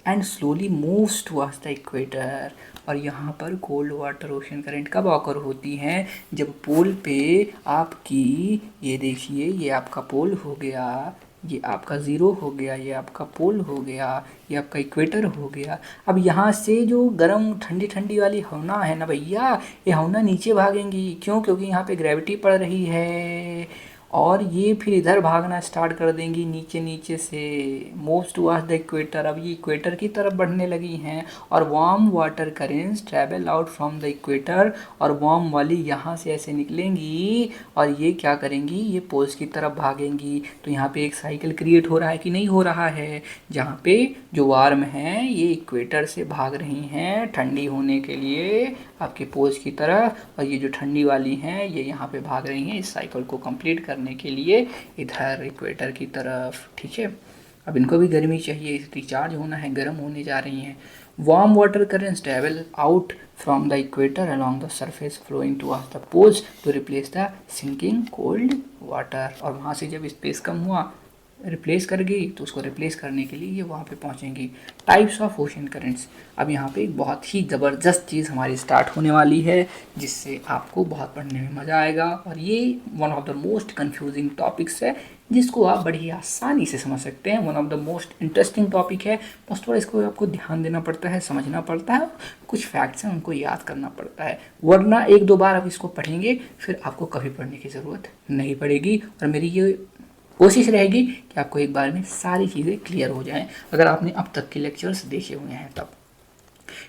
Speaker 1: and slowly moves towards the equator, और यहाँ पर कोल्ड वाटर ओशन करंट कब ऑकर होती हैं, जब पोल पे आपकी, ये देखिए ये आपका पोल हो गया, ये आपका ज़ीरो हो गया, ये आपका पोल हो गया, ये आपका इक्वेटर हो गया। अब यहाँ से जो गर्म ठंडी ठंडी वाली हवा है ना भैया, ये हवा नीचे भागेंगी, क्यों, क्योंकि यहाँ पे ग्रेविटी पड़ रही है, और ये फिर इधर भागना स्टार्ट कर देंगी नीचे नीचे से, मूव्स टुवर्ड्स द इक्वेटर। अब ये इक्वेटर की तरफ बढ़ने लगी हैं और warm water currents travel out from the equator, और वार्म वाली यहाँ से ऐसे निकलेंगी और ये क्या करेंगी, ये पोल्स की तरफ भागेंगी। तो यहाँ पे एक साइकिल क्रिएट हो रहा है कि नहीं हो रहा है, जहाँ पे जो वार्म हैं ये इक्वेटर से भाग रही हैं ठंडी होने के लिए आपके पोल्स की तरफ, और ये जो ठंडी वाली हैं ये यहाँ पे भाग रही हैं इस साइकिल को कंप्लीट करने के लिए इधर इक्वेटर की तरफ। ठीक है, अब इनको भी गर्मी चाहिए, रिचार्ज होना है, गर्म होने जा रही हैं। Warm water currents travel out from the equator along the surface flowing towards the poles to replace the sinking cold water. और वहाँ से जब स्पेस कम हुआ रिप्लेस कर गई तो उसको रिप्लेस करने के लिए ये वहाँ पे पहुँचेंगी। Types of ocean currents. अब यहाँ पे एक बहुत ही ज़बरदस्त चीज़ हमारी स्टार्ट होने वाली है जिससे आपको बहुत पढ़ने में मज़ा आएगा, और ये one of the most confusing topics है जिसको आप बड़ी आसानी से समझ सकते हैं। One of the most interesting topic है, बस थोड़ा इसको आपको ध्यान देना पड़ता है, समझना पड़ता है, कुछ फैक्ट्स हैं उनको याद करना पड़ता है, वरना एक दो बार आप इसको पढ़ेंगे फिर आपको कभी पढ़ने की ज़रूरत नहीं पड़ेगी। और मेरी ये कोशिश रहेगी कि आपको एक बार में सारी चीज़ें क्लियर हो जाएं, अगर आपने अब तक के लेक्चर्स देखे हुए हैं तब,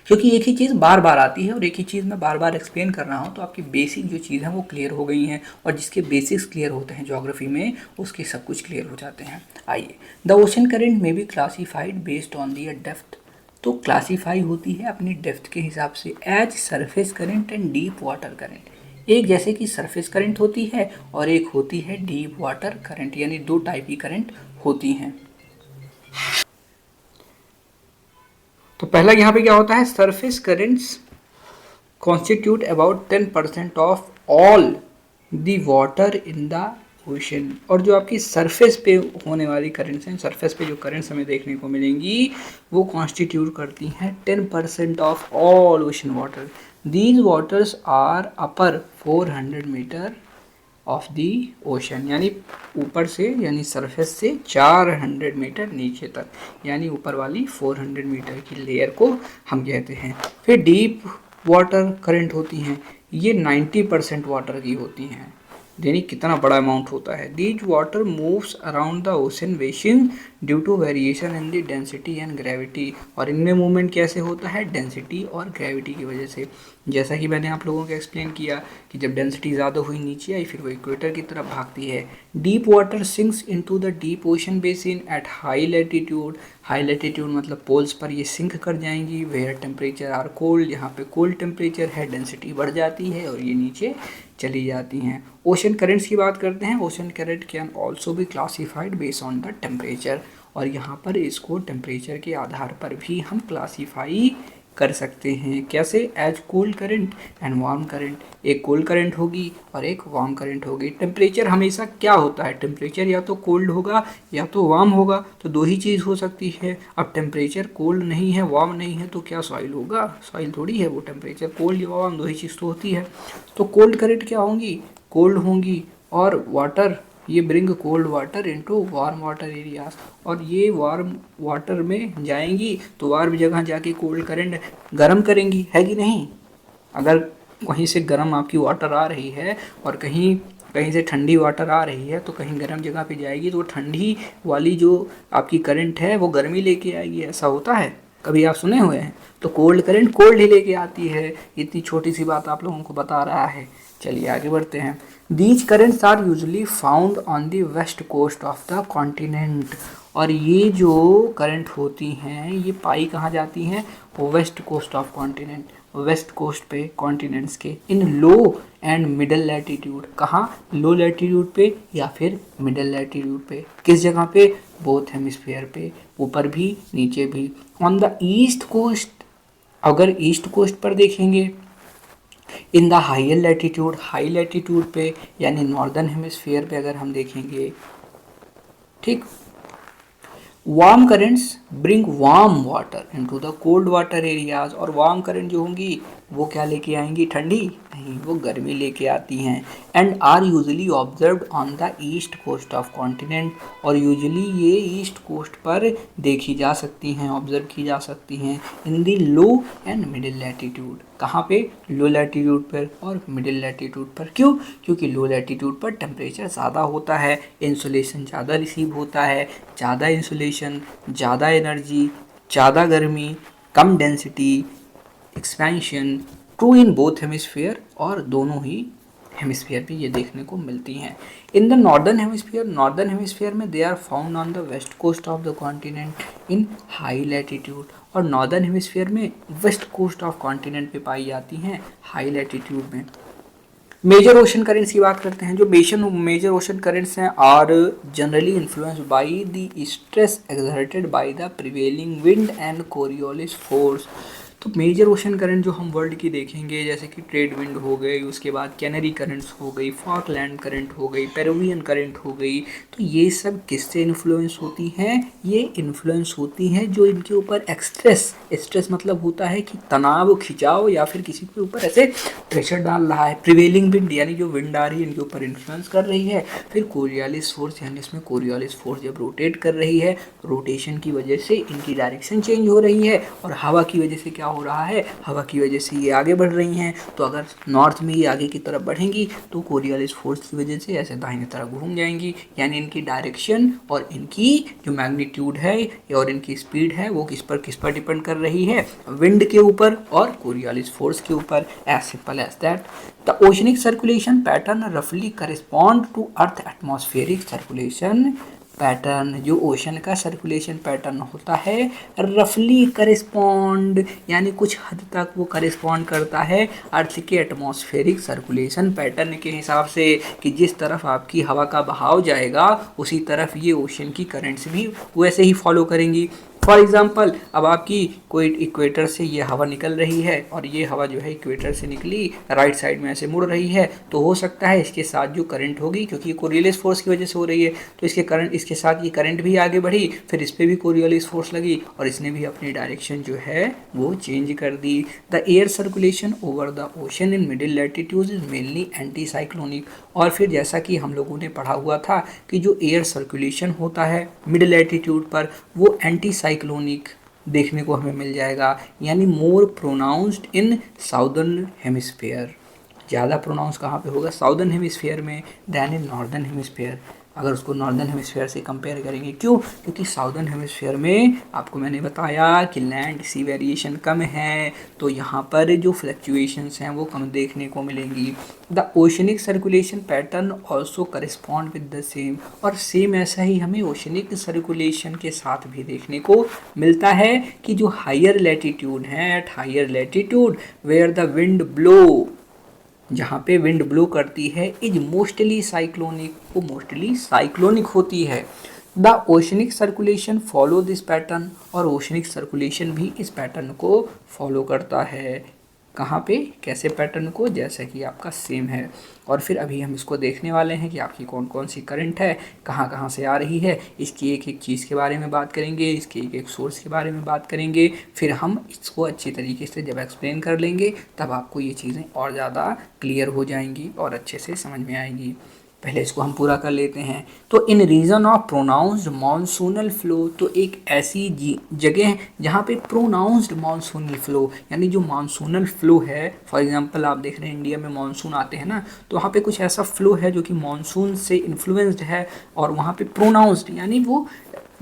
Speaker 1: क्योंकि एक ही चीज़ बार बार आती है और एक ही चीज़ मैं बार बार एक्सप्लेन कर रहा हूँ तो आपकी बेसिक जो चीज़ है वो क्लियर हो गई हैं, और जिसके बेसिक्स क्लियर होते हैं ज्योग्राफी में उसके सब कुछ क्लियर हो जाते हैं। आइए, द ओशन करेंट में be classified based on the depth. तो क्लासीफाई होती है अपनी डेप्थ के हिसाब से as surface current and deep water current. एक जैसे कि सरफेस करंट होती है और एक होती है डीप वाटर करंट, यानी दो टाइप की करंट होती हैं। तो पहला यहाँ पे क्या होता है, surface currents constitute about 10% of all the water in the ocean. और जो आपकी सरफेस पे होने वाली करंट्स हैं, सरफेस पे जो करंट्स हमें देखने को मिलेंगी वो कॉन्स्टिट्यूट करती हैं 10% of all ocean water. These waters are upper 400 metre of the ocean, यानी ऊपर से यानी सरफेस से 400 मीटर नीचे तक, यानी ऊपर वाली 400 मीटर की लेयर को हम कहते हैं। फिर डीप वाटर करंट होती हैं, ये 90% वाटर की होती हैं, यानी कितना बड़ा अमाउंट होता है। These water moves around the ocean basin due to variation in the density and gravity. और इनमें मूवमेंट कैसे होता है, डेंसिटी और ग्रेविटी की वजह से। जैसा कि मैंने आप लोगों को एक्सप्लेन किया कि जब डेंसिटी ज़्यादा हुई नीचे आई फिर वो इक्वेटर की तरफ भागती है। Deep water sinks into the deep ocean basin at high latitude. High latitude मतलब पोल्स पर ये सिंक कर जाएंगी। वेयर टेम्परेचर आर कोल्ड, यहाँ पे कोल्ड टेम्परेचर है, डेंसिटी बढ़ जाती है और ये नीचे चली जाती हैं। ओशन करेंट्स की बात करते हैं। Ocean current can also be classified based on the temperature, और यहाँ पर इसको टेम्परेचर के आधार पर भी हम क्लासीफाई कर सकते हैं। कैसे, as cold current and warm current. एक कोल्ड करंट होगी और एक वार्म करंट होगी। टेम्परेचर हमेशा क्या होता है, टेम्परेचर या तो कोल्ड होगा या तो वार्म होगा, तो दो ही चीज़ हो सकती है। अब टेम्परेचर कोल्ड नहीं है, वार्म नहीं है, तो क्या सॉइल होगा, सॉइल थोड़ी है वो, टेम्परेचर कोल्ड या वार्म दो ही चीज़ तो होती है। तो कोल्ड करंट क्या होंगी, कोल्ड होंगी, और वाटर ये bring cold water into warm water areas, और ये वार्म वाटर में जाएंगी तो वार्म जगह जाके कोल्ड करंट गर्म करेंगी, है कि नहीं। अगर कहीं से गर्म आपकी वाटर आ रही है और कहीं से ठंडी वाटर आ रही है तो कहीं गर्म जगह पे जाएगी तो ठंडी वाली जो आपकी करंट है वो गर्मी लेके आएगी, ऐसा होता है, कभी आप सुने हुए हैं। तो कोल्ड करंट कोल्ड ही लेके आती है, इतनी छोटी सी बात आप लोगों को बता रहा है। चलिए आगे बढ़ते हैं। These currents are usually found on the west coast of the continent. और ये जो करंट होती हैं ये पाई कहाँ जाती हैं, west coast of continent, west coast पे कॉन्टिनेंट्स के। In low and middle latitude, कहाँ, लो लैटिट्यूड पे या फिर मिडल लैटिट्यूड पे, किस जगह पे, बोथ हेमिस्फीयर पे, ऊपर भी नीचे भी। ऑन द ईस्ट कोस्ट, अगर ईस्ट कोस्ट पर देखेंगे, in the higher latitude, high latitude पे यानी नॉर्दर्न हेमिस्फीयर पे अगर हम देखेंगे, ठीक। Warm currents bring warm water into the cold water areas, और वार्म करंट जो होंगी वो क्या लेके आएंगी, ठंडी नहीं, वो गर्मी लेके आती हैं। And are usually observed on the east coast of continent, और यूजली ये ईस्ट कोस्ट पर देखी जा सकती हैं, ऑब्जर्व की जा सकती हैं। इन दी लो एंड मिडिल लैटिट्यूड, कहाँ पे, लो लैटिट्यूड पर और मिडिल लैटिट्यूड पर। क्यों, क्योंकि लो लैटिट्यूड पर टेम्परेचर ज़्यादा होता है, इंसुलेशन ज़्यादा रिसीव होता है, ज़्यादा इंसुलेशन, ज़्यादा एनर्जी, ज़्यादा गर्मी, कम density, expansion, true in both hemisphere, और दोनों ही हेमिस्फीयर भी ये देखने को मिलती हैं। In the northern hemisphere, northern hemisphere में they are found on the west coast of the continent in high latitude, और नॉर्दर्न हेमिस्फीयर में वेस्ट कोस्ट ऑफ कॉन्टिनेंट पे पाई जाती हैं, हाई लैटिट्यूड में। मेजर ओशन करेंट्स की बात करते हैं। जो मेजर ओशन करेंट्स हैं are generally influenced by the stress exerted by the prevailing wind and Coriolis force. तो मेजर ओशन करंट जो हम वर्ल्ड की देखेंगे, जैसे कि ट्रेड विंड हो गई, उसके बाद कैनरी करंट्स हो गई, फॉकलैंड करंट हो गई, पेरुवियन करंट हो गई, तो ये सब किससे इन्फ्लुएंस होती हैं, ये इन्फ्लुएंस होती हैं जो इनके ऊपर स्ट्रेस मतलब होता है कि तनाव, खिंचाव, या फिर किसी के ऊपर ऐसे प्रेशर डाल रहा है। प्रिवेलिंग विंड यानी जो विंड आ रही है इनके ऊपर इन्फ्लुएंस कर रही है। फिर कोरियोलिस फोर्स यानी इसमें कोरियोलिस फोर्स जब रोटेट कर रही है, रोटेशन की वजह से इनकी डायरेक्शन चेंज हो रही है, और हवा की वजह से क्या हो रहा है, हवा की वजह से ये आगे बढ़ रही हैं। तो अगर नॉर्थ में ये आगे की तरफ बढ़ेंगी तो कोरियोलिस फोर्स की वजह से ऐसे दाहिने तरफ घूम जाएंगी, यानी इनकी डायरेक्शन और इनकी जो मैग्नीट्यूड है और इनकी स्पीड है वो किस पर डिपेंड कर रही है, विंड के ऊपर और कोरियोलिस फोर्स के ऊपर। As simple as that. The oceanic circulation pattern रफली correspond to earth atmospheric circulation pattern. जो ओशन का सर्कुलेशन पैटर्न होता है रफली करेस्पॉन्ड यानी कुछ हद तक वो करेस्पॉन्ड करता है अर्थ के एटमॉस्फेरिक सर्कुलेशन पैटर्न के हिसाब से, कि जिस तरफ आपकी हवा का बहाव जाएगा उसी तरफ ये ओशन की करंट्स भी वैसे ही फॉलो करेंगी। फॉर एग्जाम्पल, अब आपकी कोई इक्वेटर से ये हवा निकल रही है और ये हवा जो है इक्वेटर से निकली राइट साइड में ऐसे मुड़ रही है, तो हो सकता है इसके साथ जो करंट होगी, क्योंकि ये कोरियोलिस फोर्स की वजह से हो रही है, तो इसके साथ ये करंट भी आगे बढ़ी, फिर इस पर भी कोरियोलिस फोर्स लगी और इसने भी अपनी डायरेक्शन जो है वो चेंज कर दी। The air circulation over the ocean in middle latitude is mainly anti cyclonic. और फिर जैसा कि हम लोगों ने पढ़ा हुआ था कि जो एयर सर्कुलेशन होता है मिडिल लैटिट्यूड पर वो एंटी साइक्लोनिक देखने को हमें मिल जाएगा, यानी मोर प्रोनाउंस्ड इन साउदर्न हेमिस्फीयर। ज़्यादा प्रोनाउंस कहाँ पे होगा, साउदर्न हेमिस्फीयर में दैन इन नॉर्दर्न हेमिस्फीयर। अगर उसको नॉर्दर्न हेमिस्फीयर से कंपेयर करेंगे, क्यों, क्योंकि साउदर्न हेमिस्फीयर में आपको मैंने बताया कि लैंड सी वेरिएशन कम है, तो यहाँ पर जो फ्लक्चुएशंस हैं वो कम देखने को मिलेंगी। The oceanic circulation pattern also correspond with the same, और सेम ऐसा ही हमें ओशनिक सर्कुलेशन के साथ भी देखने को मिलता है कि जो हायर लैटिट्यूड है, at higher latitude where the wind blow, जहाँ पे विंड ब्लो करती है, इज मोस्टली साइक्लोनिक, वो मोस्टली साइक्लोनिक होती है। The oceanic circulation follow this pattern, और ओशनिक सर्कुलेशन भी इस पैटर्न को फॉलो करता है। कहाँ पे, कैसे पैटर्न को, जैसा कि आपका सेम है। और फिर अभी हम इसको देखने वाले हैं कि आपकी कौन कौन सी करंट है, कहाँ कहाँ से आ रही है, इसकी एक एक चीज़ के बारे में बात करेंगे, इसके एक एक सोर्स के बारे में बात करेंगे। फिर हम इसको अच्छी तरीके से जब एक्सप्लेन कर लेंगे तब आपको ये चीज़ें और ज़्यादा क्लियर हो जाएंगी और अच्छे से समझ में आएंगी। पहले इसको हम पूरा कर लेते हैं। तो in region of pronounced monsoonal flow, तो एक ऐसी जगह है जहाँ पे प्रोनाउंस्ड मॉनसूनल फ्लो, यानी जो मॉनसूनल फ्लो है, फॉर एग्जांपल आप देख रहे हैं इंडिया में मॉनसून आते हैं ना, तो वहाँ पे कुछ ऐसा फ्लो है जो कि मॉनसून से इन्फ्लुएंस्ड है, और वहाँ पे प्रोनाउंस्ड यानी वो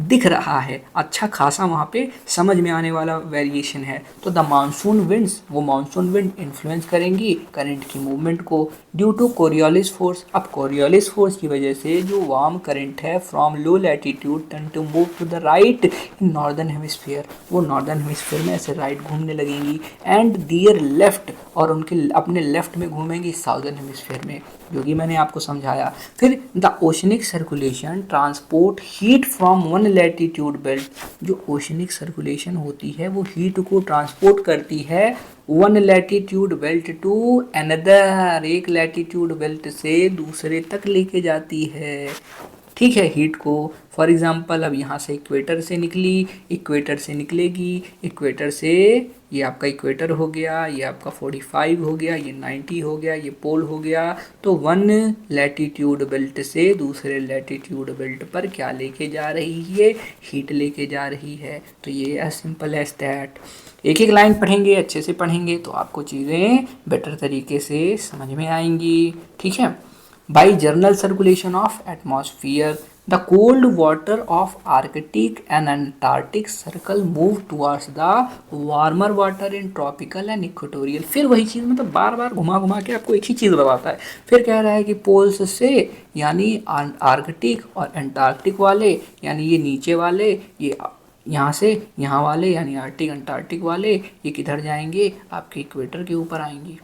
Speaker 1: दिख रहा है, अच्छा खासा वहाँ पे समझ में आने वाला वेरिएशन है। तो द मानसून विंड्स, वो मानसून विंड इन्फ्लुएंस करेंगी करंट की मूवमेंट को ड्यू टू कोरियोलिस फोर्स। अब कोरियोलिस फोर्स की वजह से जो वार्म करंट है from low latitude turn to move to the right in northern hemisphere, वो नॉर्दर्न हेमिस्फीयर में ऐसे राइट घूमने लगेंगी, एंड दियर लेफ्ट, और उनके अपने लेफ्ट में घूमेंगी साउदर्न हेमिस्फीयर में, जो कि मैंने आपको समझाया। फिर the oceanic circulation transport heat from one latitude belt, जो ओशनिक सर्कुलेशन होती है वो हीट को ट्रांसपोर्ट करती है one latitude belt to another, एक लैटिट्यूड बेल्ट से दूसरे तक लेके जाती है। ठीक है, हीट को फॉर एग्जांपल अब यहाँ से इक्वेटर से निकली, इक्वेटर से निकलेगी, इक्वेटर से ये आपका इक्वेटर हो गया, ये आपका 45 हो गया, ये 90 हो गया, ये पोल हो गया। तो वन लैटिट्यूड बेल्ट से दूसरे लैटिट्यूड बेल्ट पर क्या लेके जा रही है, हीट लेके जा रही है। तो ये एज सिंपल एज दैट। एक एक लाइन पढ़ेंगे, अच्छे से पढ़ेंगे तो आपको चीज़ें बेटर तरीके से समझ में आएंगी। ठीक है, by journal circulation of atmosphere the cold water of Arctic and Antarctic circle move towards the warmer water in tropical and equatorial. फिर वही चीज़, मतलब बार बार घुमा घुमा के आपको एक ही चीज़ बताता है। फिर कह रहा है कि पोल्स से यानी आर्कटिक और अंटार्कटिक वाले यानी ये नीचे वाले, ये यहाँ से यहाँ वाले यानी आर्कटिक अंटार्कटिक वाले, ये किधर जाएंगे, आपके इक्वेटर के ऊपर आएंगे।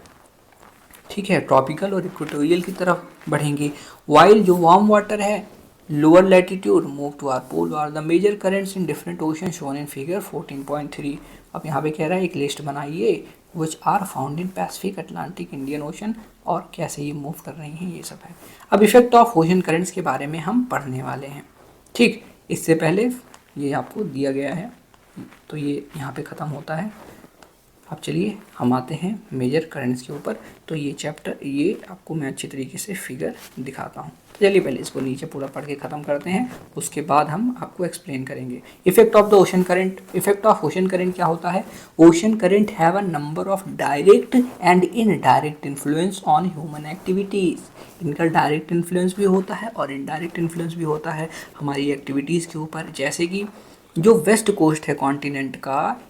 Speaker 1: ठीक है, ट्रॉपिकल और इक्वेटोरियल की तरफ बढ़ेंगे। वाइल जो वार्म वाटर है lower latitude move to are pole are the major currents in different ocean shown in figure 14.3। अब यहाँ पे कह रहा है एक लिस्ट बनाइए which are found in Pacific, Atlantic, Indian ocean, और कैसे ये मूव कर रही हैं, ये सब है। अब इफेक्ट ऑफ ओशन करेंट्स के बारे में हम पढ़ने वाले हैं। ठीक, इससे पहले ये आपको दिया गया है तो ये यहाँ पे ख़त्म होता है। अब चलिए हम आते हैं मेजर करंट्स के ऊपर। तो ये चैप्टर, ये आपको मैं अच्छी तरीके से फिगर दिखाता हूँ। चलिए पहले इसको नीचे पूरा पढ़ के ख़त्म करते हैं, उसके बाद हम आपको एक्सप्लेन करेंगे। Effect of the ocean current. Effect of ocean current क्या होता है? Ocean current have a number of direct and indirect influence on human activities. इनका डायरेक्ट इन्फ्लुएंस भी होता है और इनडायरेक्ट इन्फ्लुएंस भी होता है हमारी एक्टिविटीज़ के ऊपर। जैसे कि जो वेस्ट कोस्ट है कॉन्टिनेंट का,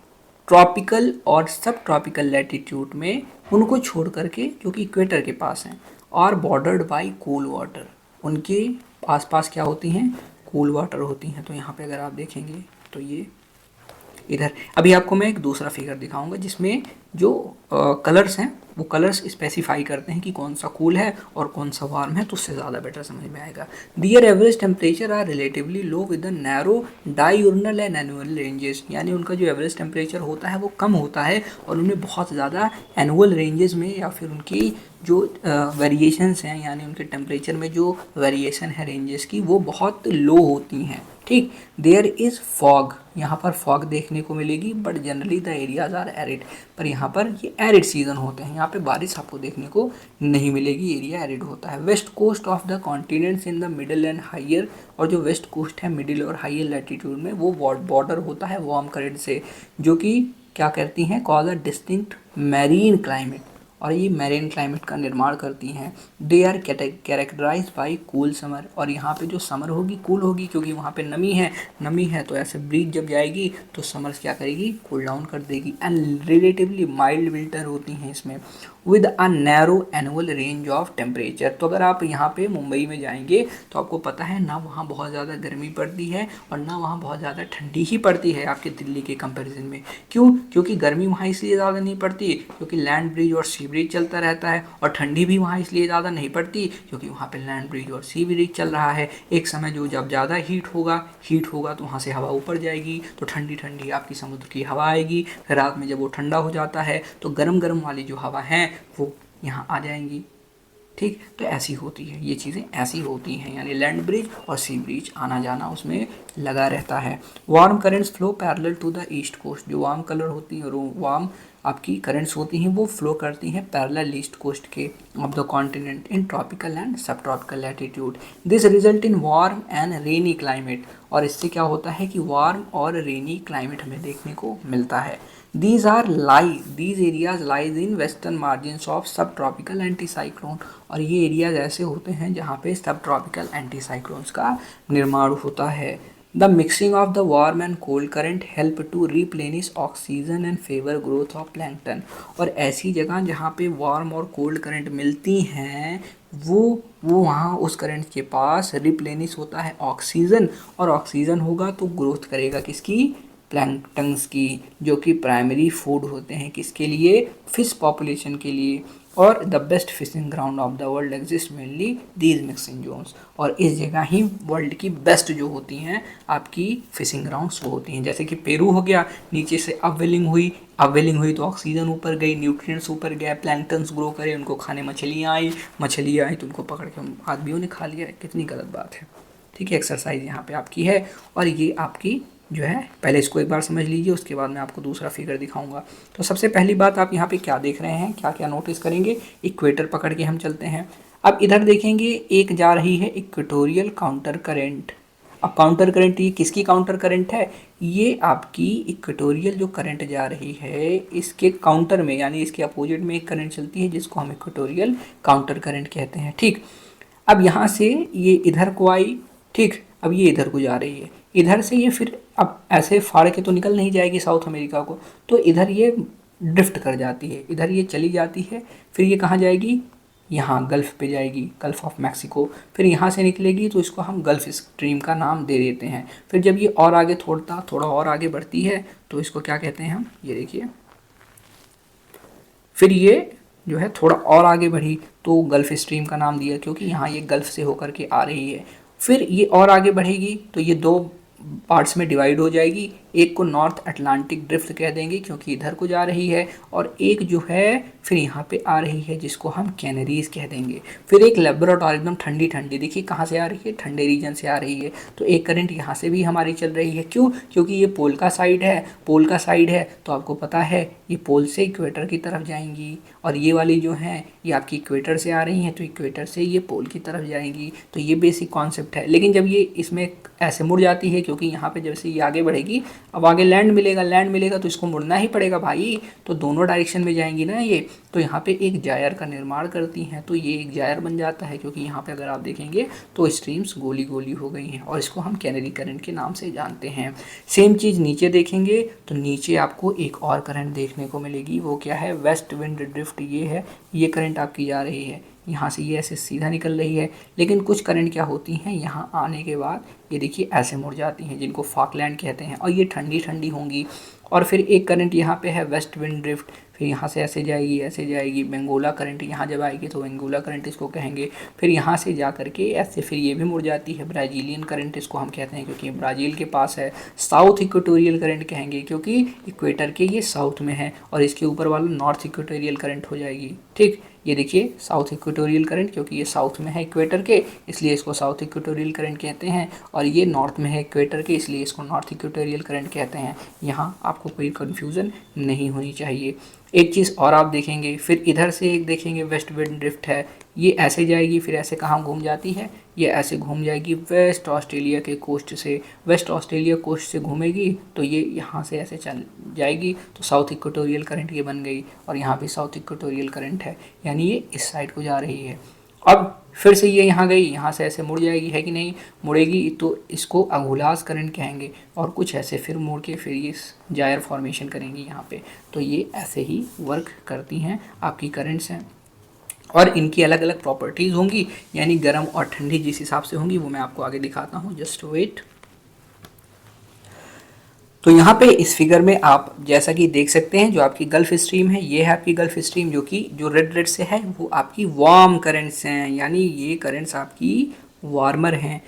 Speaker 1: ट्रॉपिकल और सब ट्रॉपिकल लैटिट्यूड में उनको छोड़ करके जो कि इक्वेटर के पास हैं और बॉर्डर्ड बाय कूल वाटर, उनके आसपास क्या होती हैं, कूल वाटर होती हैं। तो यहाँ पे अगर आप देखेंगे तो ये इधर, अभी आपको मैं एक दूसरा फिगर दिखाऊंगा जिसमें जो कलर्स हैं वो कलर्स स्पेसिफाई करते हैं कि कौन सा कूल है और कौन सा वार्म है, तो उससे ज़्यादा बेटर समझ में आएगा। Their average temperature are relatively low with the narrow diurnal and annual ranges. यानी उनका जो एवरेज टेम्परेचर होता है वो कम होता है और उनमें बहुत ज़्यादा एनुअल रेंजेस में या फिर उनकी जो वेरिएशंस हैं यानी उनके टेम्परेचर में जो वेरिएशन है रेंजेस की वो बहुत लो होती हैं। ठीक, देयर इज़ फॉग, यहाँ पर फॉग देखने को मिलेगी, but generally the areas are arid. पर यहाँ पर ये एरिड सीजन होते हैं, यहाँ पे बारिश आपको देखने को नहीं मिलेगी, एरिया एरिड होता है। West coast of the continents in the middle and higher, और जो वेस्ट कोस्ट है मिडिल और हाइयर लैटिट्यूड में वो बॉर्डर होता है वार्म करंट से, जो कि क्या करती हैं, call a distinct marine climate, और ये मैरीन क्लाइमेट का निर्माण करती हैं। They are characterize by cool summer, और यहाँ पे जो समर होगी कूल होगी क्योंकि वहाँ पे नमी है तो ऐसे ब्रीज जब जाएगी तो समर्स क्या करेगी, कूल डाउन कर देगी। एंड रिलेटिवली माइल्ड विंटर होती हैं इसमें with a narrow annual range of temperature. तो अगर आप यहाँ पे मुंबई में जाएंगे तो आपको पता है ना वहाँ बहुत ज़्यादा गर्मी पड़ती है और ना वहाँ बहुत ज़्यादा ठंडी ही पड़ती है आपके दिल्ली के कंपैरिजन में। क्यों? क्योंकि गर्मी वहाँ इसलिए ज़्यादा नहीं पड़ती क्योंकि लैंड ब्रिज और सी ब्रिज चलता रहता है, और ठंडी भी वहाँ इसलिए ज़्यादा नहीं पड़ती क्योंकि वहाँ पे लैंड ब्रिज और सी ब्रिज चल रहा है। एक समय जो जब ज़्यादा हीट होगा तो वहाँ से हवा ऊपर जाएगी तो ठंडी ठंडी आपकी समुद्र की हवा आएगी। फिर रात में जब वो ठंडा हो जाता है तो गर्म गर्म वाली जो हवा है वो यहाँ आ जाएंगी। ठीक, तो ऐसी होती है, ये चीज़ें ऐसी होती हैं, यानी लैंड ब्रिज और सी ब्रिज आना जाना उसमें लगा रहता है। Warm currents flow parallel to the east coast, जो वार्म कलर होती है वार्म आपकी करंट्स होती हैं वो फ्लो करती हैं पैरेलल ईस्ट कोस्ट के off the continent in tropical and sub tropical latitude. This result in warm and rainy climate, और इससे क्या होता है कि वार्म और रेनी क्लाइमेट हमें देखने को मिलता है। These areas lies in western margins of subtropical anticyclone, और ये एरियाज ऐसे होते हैं जहाँ पे सब ट्रॉपिकल एंटीसाइक्लोन्स का निर्माण होता है। The mixing of the warm and cold current help to replenish oxygen and favour growth of plankton, और ऐसी जगह जहाँ पे वार्म और कोल्ड करंट मिलती हैं वो वहाँ उस करंट के पास रिप्लेनिश होता है ऑक्सीजन, और ऑक्सीजन होगा तो ग्रोथ करेगा किसकी, प्लैंकटन्स की, जो कि प्राइमरी फूड होते हैं किसके लिए, फिश पॉपुलेशन के लिए। और the best fishing ground of the world exist mainly these mixing zones, और इस जगह ही वर्ल्ड की बेस्ट जो होती हैं आपकी फिशिंग ग्राउंड्स वो होती हैं। जैसे कि पेरू हो गया, नीचे से अपवेलिंग हुई तो ऑक्सीजन ऊपर गई, न्यूट्रिएंट्स ऊपर गए, प्लैंकटन्स ग्रो करे, उनको खाने मछलियाँ आई तो उनको पकड़ के आदमियों ने खा लिया। कितनी गलत बात है। ठीक है, एक्सरसाइज यहाँ पे आपकी है। और ये आपकी जो है, पहले इसको एक बार समझ लीजिए, उसके बाद मैं आपको दूसरा फिगर दिखाऊंगा। तो सबसे पहली बात आप यहाँ पे क्या देख रहे हैं, क्या क्या नोटिस करेंगे, इक्वेटर पकड़ के हम चलते हैं। अब इधर देखेंगे एक जा रही है इक्वेटोरियल काउंटर करंट। अब काउंटर करंट ये किसकी काउंटर करंट है, ये आपकी इक्वेटोरियल जो करंट जा रही है इसके काउंटर में, यानी इसके अपोजिट में एक करंट चलती है जिसको हम इक्वेटोरियल काउंटर करंट कहते हैं। ठीक, अब यहाँ से ये इधर को आई, ठीक, अब ये इधर को जा रही है, इधर से ये फिर अब ऐसे फाड़ के तो निकल नहीं जाएगी साउथ अमेरिका को, तो इधर ये ड्रिफ्ट कर जाती है, इधर ये चली जाती है, फिर ये कहाँ जाएगी, यहाँ गल्फ़ पे जाएगी, गल्फ़ ऑफ मैक्सिको। फिर यहाँ से निकलेगी तो इसको हम गल्फ़ स्ट्रीम का नाम दे देते हैं। फिर जब ये और आगे थोड़ा और आगे बढ़ती है तो इसको क्या कहते हैं हम, ये देखिए, फिर ये जो है थोड़ा और आगे बढ़ी तो गल्फ़ स्ट्रीम का नाम दिया, क्योंकि यहाँ ये गल्फ़ से होकर के आ रही है। फिर ये और आगे बढ़ेगी तो ये दो पार्ट्स में डिवाइड हो जाएगी, एक को नॉर्थ अटलांटिक ड्रिफ्ट कह देंगे क्योंकि इधर को जा रही है, और एक जो है फिर यहाँ पे आ रही है जिसको हम कैनरीज कह देंगे। फिर एक लेब्राडोर एकदम ठंडी ठंडी, देखिए कहाँ से आ रही है, ठंडे रीजन से आ रही है, तो एक करंट यहाँ से भी हमारी चल रही है। क्यों, क्योंकि ये पोल का साइड है, पोल का साइड है तो आपको पता है ये पोल से इक्वेटर की तरफ जाएंगी, और ये वाली जो है ये आपकी इक्वेटर से आ रही हैं तो इक्वेटर से ये पोल की तरफ जाएंगी। तो ये बेसिक कॉन्सेप्ट है। लेकिन जब ये इसमें ऐसे मुड़ जाती है, क्योंकि यहाँ पे जैसे ये आगे बढ़ेगी, अब आगे लैंड मिलेगा तो इसको मुड़ना ही पड़ेगा भाई, तो दोनों डायरेक्शन में जाएंगी ना ये, तो यहाँ पे एक जायर का निर्माण करती हैं, तो ये एक जायर बन जाता है, क्योंकि यहाँ पे अगर आप देखेंगे तो स्ट्रीम्स गोली गोली हो गई हैं, और इसको हम कैनरी करंट के नाम से जानते हैं। सेम चीज़ नीचे देखेंगे तो नीचे आपको एक और करंट देखने को मिलेगी, वो क्या है, वेस्ट विंड ड्रिफ्ट। ये है, ये करंट आपकी जा रही है, यहाँ से ये ऐसे सीधा निकल रही है, लेकिन कुछ करंट क्या होती हैं यहाँ आने के बाद ये देखिए ऐसे मुड़ जाती हैं, जिनको फॉकलैंड कहते हैं, और ये ठंडी ठंडी होंगी। और फिर एक करंट यहाँ पे है वेस्ट विंड ड्रिफ्ट, फिर यहाँ से ऐसे जाएगी बेंगोला करंट, यहाँ जब आएगी तो बेंगोला करंट इसको कहेंगे। फिर यहाँ से जा करके ऐसे फिर ये भी मुड़ जाती है, ब्राज़ीलियन करंट इसको हम कहते हैं, क्योंकि ब्राज़ील के पास है। साउथ इक्वेटोरियल करंट कहेंगे क्योंकि इक्वेटर के ये साउथ में है, और इसके ऊपर वाला नॉर्थ इक्वेटोरियल करंट हो जाएगी। ठीक, ये देखिए साउथ इक्वेटोरियल करंट, क्योंकि ये साउथ में है इक्वेटर के, इसलिए इसको साउथ इक्वेटोरियल करंट कहते हैं, और ये नॉर्थ में है इक्वेटर के, इसलिए इसको नॉर्थ इक्वेटोरियल करंट कहते हैं। यहाँ आपको कोई कन्फ्यूज़न नहीं होनी चाहिए। एक चीज़ और आप देखेंगे, फिर इधर से एक देखेंगे वेस्ट विंड ड्रिफ्ट है, ये ऐसे जाएगी, फिर ऐसे कहाँ घूम जाती है, ये ऐसे घूम जाएगी वेस्ट ऑस्ट्रेलिया के कोस्ट से, वेस्ट ऑस्ट्रेलिया कोस्ट से घूमेगी तो ये यहाँ से ऐसे चल जाएगी, तो साउथ इक्वेटोरियल करंट ये बन गई, और यहाँ भी साउथ इक्वेटोरियल करंट है, यानी ये इस साइड को जा रही है। अब फिर से ये यहाँ गई, यहाँ से ऐसे मुड़ जाएगी, है कि नहीं, मुड़ेगी तो इसको अगुलास करंट कहेंगे, और कुछ ऐसे फिर मुड़ के फिर ये जायर फॉर्मेशन करेंगी यहाँ पे। तो ये ऐसे ही वर्क करती हैं आपकी करंट्स हैं, और इनकी अलग अलग प्रॉपर्टीज़ होंगी, यानी गर्म और ठंडी जिस हिसाब से होंगी वो मैं आपको आगे दिखाता हूँ, जस्ट वेट। तो यहाँ पे इस फिगर में आप जैसा कि देख सकते हैं, जो आपकी गल्फ स्ट्रीम है, ये है आपकी गल्फ स्ट्रीम, जो कि जो रेड रेड से है वो आपकी वार्म करंट्स हैं, यानी ये करंट्स आपकी वार्मर हैं।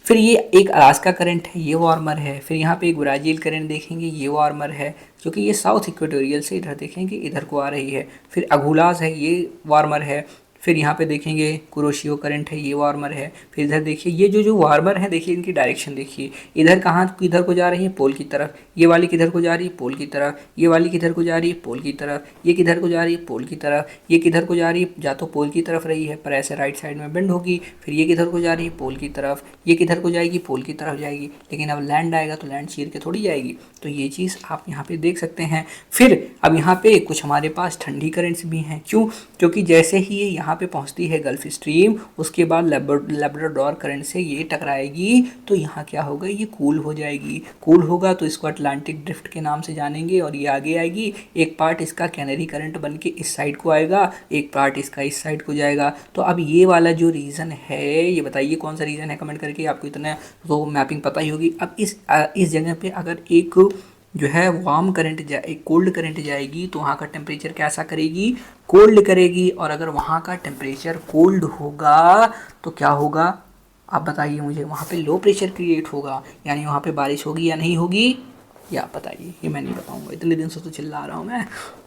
Speaker 1: फिर ये एक अलास्का करंट है, ये वार्मर है। फिर यहाँ पे एक ब्राज़ील करंट देखेंगे, ये वार्मर है, क्योंकि ये साउथ इक्वेटोरियल से इधर देखेंगे इधर को आ रही है। फिर अगुलास है, ये वार्मर है। फिर यहाँ पे देखेंगे कुरोशियो करंट है, ये वार्मर है। फिर इधर देखिए ये जो वार्मर है, देखिए इनकी डायरेक्शन देखिए, इधर कहाँ किधर को जा रही है, पोल की तरफ। ये वाली किधर को जा रही है, पोल की तरफ। ये वाली किधर को जा रही है, पोल की तरफ। ये किधर को जा रही है, पोल की तरफ। ये किधर को जा रही है, या तो पोल की तरफ रही है पर ऐसे राइट साइड में बेंड होगी। फिर ये किधर को जा रही है, पोल की तरफ। ये किधर को जाएगी, पोल की तरफ जाएगी। लेकिन अब लैंड आएगा तो लैंड चीर के थोड़ी जाएगी। तो ये चीज़ आप यहाँ पे देख सकते हैं। फिर अब यहाँ पे कुछ हमारे पास ठंडी करंट्स भी हैं। क्यों? क्योंकि जैसे ही ये यहाँ पे पहुँचती है गल्फ स्ट्रीम, उसके बाद लेब्राडोर करंट से ये टकराएगी तो यहाँ क्या होगा, ये कूल हो जाएगी। कूल होगा तो इसको अटलांटिक ड्रिफ्ट के नाम से जानेंगे, और ये आगे आएगी। एक पार्ट इसका कैनरी करंट बन के इस साइड को आएगा, एक पार्ट इसका इस साइड को जाएगा। तो अब ये वाला जो रीज़न है, ये बताइए कौन सा रीज़न है, कमेंट करके। आपको इतना तो मैपिंग पता ही होगी। अब इस जगह पे अगर एक जो है वार्म करंट जाए, कोल्ड करंट जाएगी तो वहाँ का टेम्परेचर कैसा करेगी, कोल्ड करेगी। और अगर वहाँ का टेम्परेचर कोल्ड होगा तो क्या होगा, आप बताइए मुझे। वहाँ पे लो प्रेशर क्रिएट होगा, यानी वहाँ पे बारिश होगी या नहीं होगी, या आप बताइए। ये मैं नहीं बताऊँगा, इतने दिन से तो चिल्ला रहा हूँ मैं,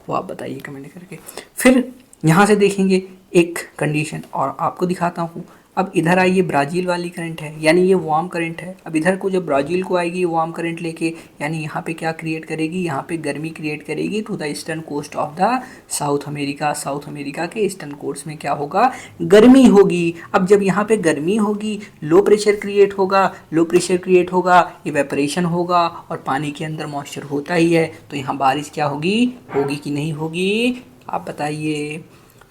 Speaker 1: वो आप बताइए कमेंट करके। फिर यहाँ से देखेंगे एक कंडीशन और आपको दिखाता हूँ। अब इधर आइए, ब्राज़ील वाली करंट है, यानी ये वार्म करंट है। अब इधर को जब ब्राज़ील को आएगी ये वार्म करंट लेके, यानी यहाँ पे क्या क्रिएट करेगी, यहाँ पे गर्मी क्रिएट करेगी to the eastern coast of the South America. South America के ईस्टर्न कोस्ट में क्या होगा, गर्मी होगी। अब जब यहाँ पे गर्मी होगी, लो प्रेशर क्रिएट होगा, लो प्रेशर क्रिएट होगा, इवेपरेशन होगा, और पानी के अंदर मॉइस्चर होता ही है, तो यहाँ बारिश क्या होगी, होगी कि नहीं होगी, आप बताइए।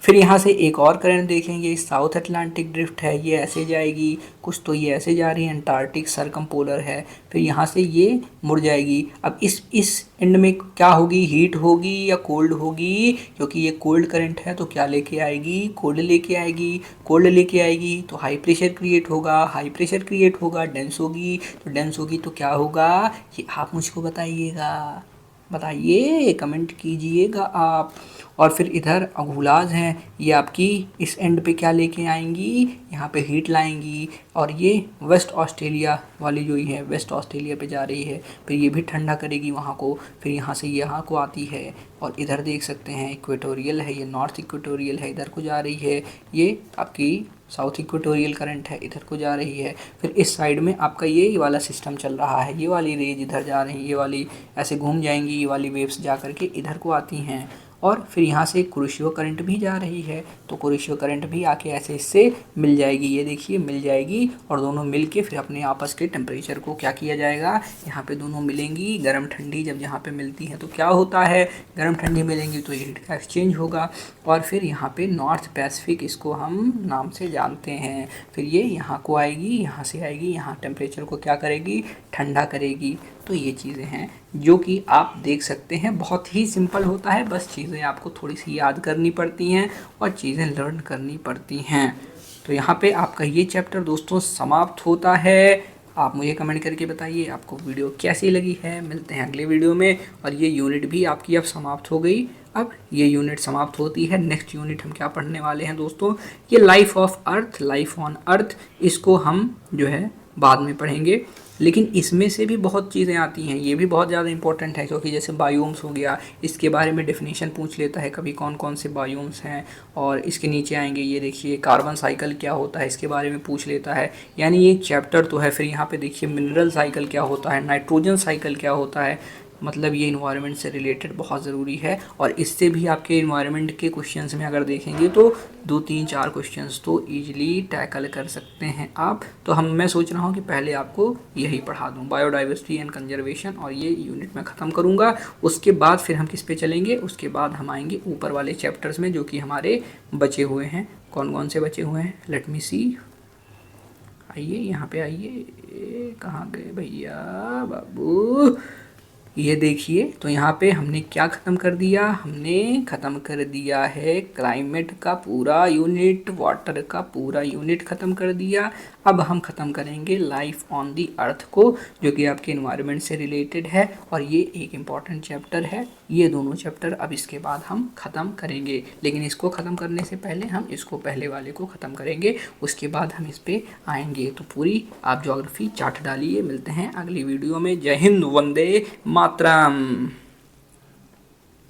Speaker 1: फिर यहाँ से एक और करंट देखेंगे, साउथ अटलांटिक ड्रिफ्ट है, ये ऐसे जाएगी, कुछ तो ये ऐसे जा रही है, अंटार्कटिक सरकमपोलर है, फिर यहाँ से ये मुड़ जाएगी। अब इस एंड में क्या होगी, हीट होगी या कोल्ड होगी, क्योंकि ये कोल्ड करंट है तो क्या लेके आएगी, कोल्ड लेके आएगी। कोल्ड लेके आएगी तो हाई प्रेशर क्रिएट होगा, हाई प्रेशर क्रिएट होगा, डेंस होगी, तो डेंस होगी तो क्या होगा, ये आप मुझको बताइएगा, बताइए, कमेंट कीजिएगा आप। और फिर इधर अगुलाज हैं, ये आपकी इस एंड पे क्या लेके आएंगी, यहाँ पे हीट लाएंगी, और ये वेस्ट ऑस्ट्रेलिया वाली जो ही है, वेस्ट ऑस्ट्रेलिया पे जा रही है, फिर ये भी ठंडा करेगी वहाँ को, फिर यहाँ से यहाँ को आती है, और इधर देख सकते हैं इक्वेटोरियल है, ये नॉर्थ इक्वेटोरियल है, इधर को जा रही है, ये आपकी साउथ इक्वेटोरियल करंट है, इधर को जा रही है। फिर इस साइड में आपका ये वाला सिस्टम चल रहा है, ये वाली रेज इधर जा रही है, ये वाली ऐसे घूम जाएंगी, ये वाली वेव्स जा करके इधर को आती हैं, और फिर यहाँ से कुरिशियो करंट भी जा रही है, तो कुरिशियो करंट भी आके ऐसे इससे मिल जाएगी, ये देखिए मिल जाएगी, और दोनों मिल के फिर अपने आपस के टेम्परेचर को क्या किया जाएगा, यहाँ पे दोनों मिलेंगी, गर्म ठंडी जब यहाँ पे मिलती है तो क्या होता है, गर्म ठंडी मिलेंगी तो ये हीट का एक्सचेंज होगा, और फिर यहाँ पे नॉर्थ पैसिफिक इसको हम नाम से जानते हैं। फिर ये यहाँ को आएगी, यहाँ से आएगी, यहाँ टेम्परेचर को क्या करेगी, ठंडा करेगी। तो ये चीज़ें हैं जो कि आप देख सकते हैं, बहुत ही सिंपल होता है, बस चीज़ें आपको थोड़ी सी याद करनी पड़ती हैं और चीज़ें लर्न करनी पड़ती हैं। तो यहाँ पे आपका ये चैप्टर दोस्तों समाप्त होता है। आप मुझे कमेंट करके बताइए आपको वीडियो कैसी लगी है। मिलते हैं अगले वीडियो में। और ये यूनिट भी आपकी अब समाप्त हो गई। अब ये यूनिट समाप्त होती है। नेक्स्ट यूनिट हम क्या पढ़ने वाले हैं दोस्तों, ये life of earth, life on earth, इसको हम जो है बाद में पढ़ेंगे। लेकिन इसमें से भी बहुत चीज़ें आती हैं, ये भी बहुत ज़्यादा इंपॉर्टेंट है, क्योंकि जैसे बायोम्स हो गया, इसके बारे में डेफिनेशन पूछ लेता है कभी, कौन कौन से बायोम्स हैं। और इसके नीचे आएंगे, ये देखिए कार्बन साइकिल क्या होता है, इसके बारे में पूछ लेता है, यानी ये चैप्टर तो है। फिर यहाँ पे देखिए मिनरल साइकिल क्या होता है, नाइट्रोजन साइकिल क्या होता है, मतलब ये इन्वायरमेंट से रिलेटेड बहुत ज़रूरी है। और इससे भी आपके इन्वायरमेंट के क्वेश्चंस में अगर देखेंगे तो 2, 3, 4 क्वेश्चंस तो ईजिली टैकल कर सकते हैं आप। तो मैं सोच रहा हूँ कि पहले आपको यही पढ़ा दूँ, बायोडाइवर्सिटी एंड कंजर्वेशन, और ये यूनिट मैं ख़त्म करूँगा। उसके बाद फिर हम किस पे चलेंगे, उसके बाद हम आएंगे ऊपर वाले चैप्टर्स में जो कि हमारे बचे हुए हैं। कौन कौन से बचे हुए हैं, लेट मी सी। आइए यहाँ पे आइए, कहाँ गए भैया बाबू, ये देखिए। तो यहाँ पे हमने क्या ख़त्म कर दिया, हमने ख़त्म कर दिया है क्लाइमेट का पूरा यूनिट, वाटर का पूरा यूनिट ख़त्म कर दिया। अब हम ख़त्म करेंगे लाइफ ऑन दी अर्थ को, जो कि आपके इन्वायरमेंट से रिलेटेड है, और ये एक इम्पॉर्टेंट चैप्टर है। ये दोनों चैप्टर अब इसके बाद हम ख़त्म करेंगे, लेकिन इसको ख़त्म करने से पहले हम इसको पहले वाले को ख़त्म करेंगे, उसके बाद हम इस पर आएंगे। तो पूरी आप ज्योग्राफी चार्ट डालिए। मिलते हैं अगली वीडियो में। जय हिंद, वंदे मातरम।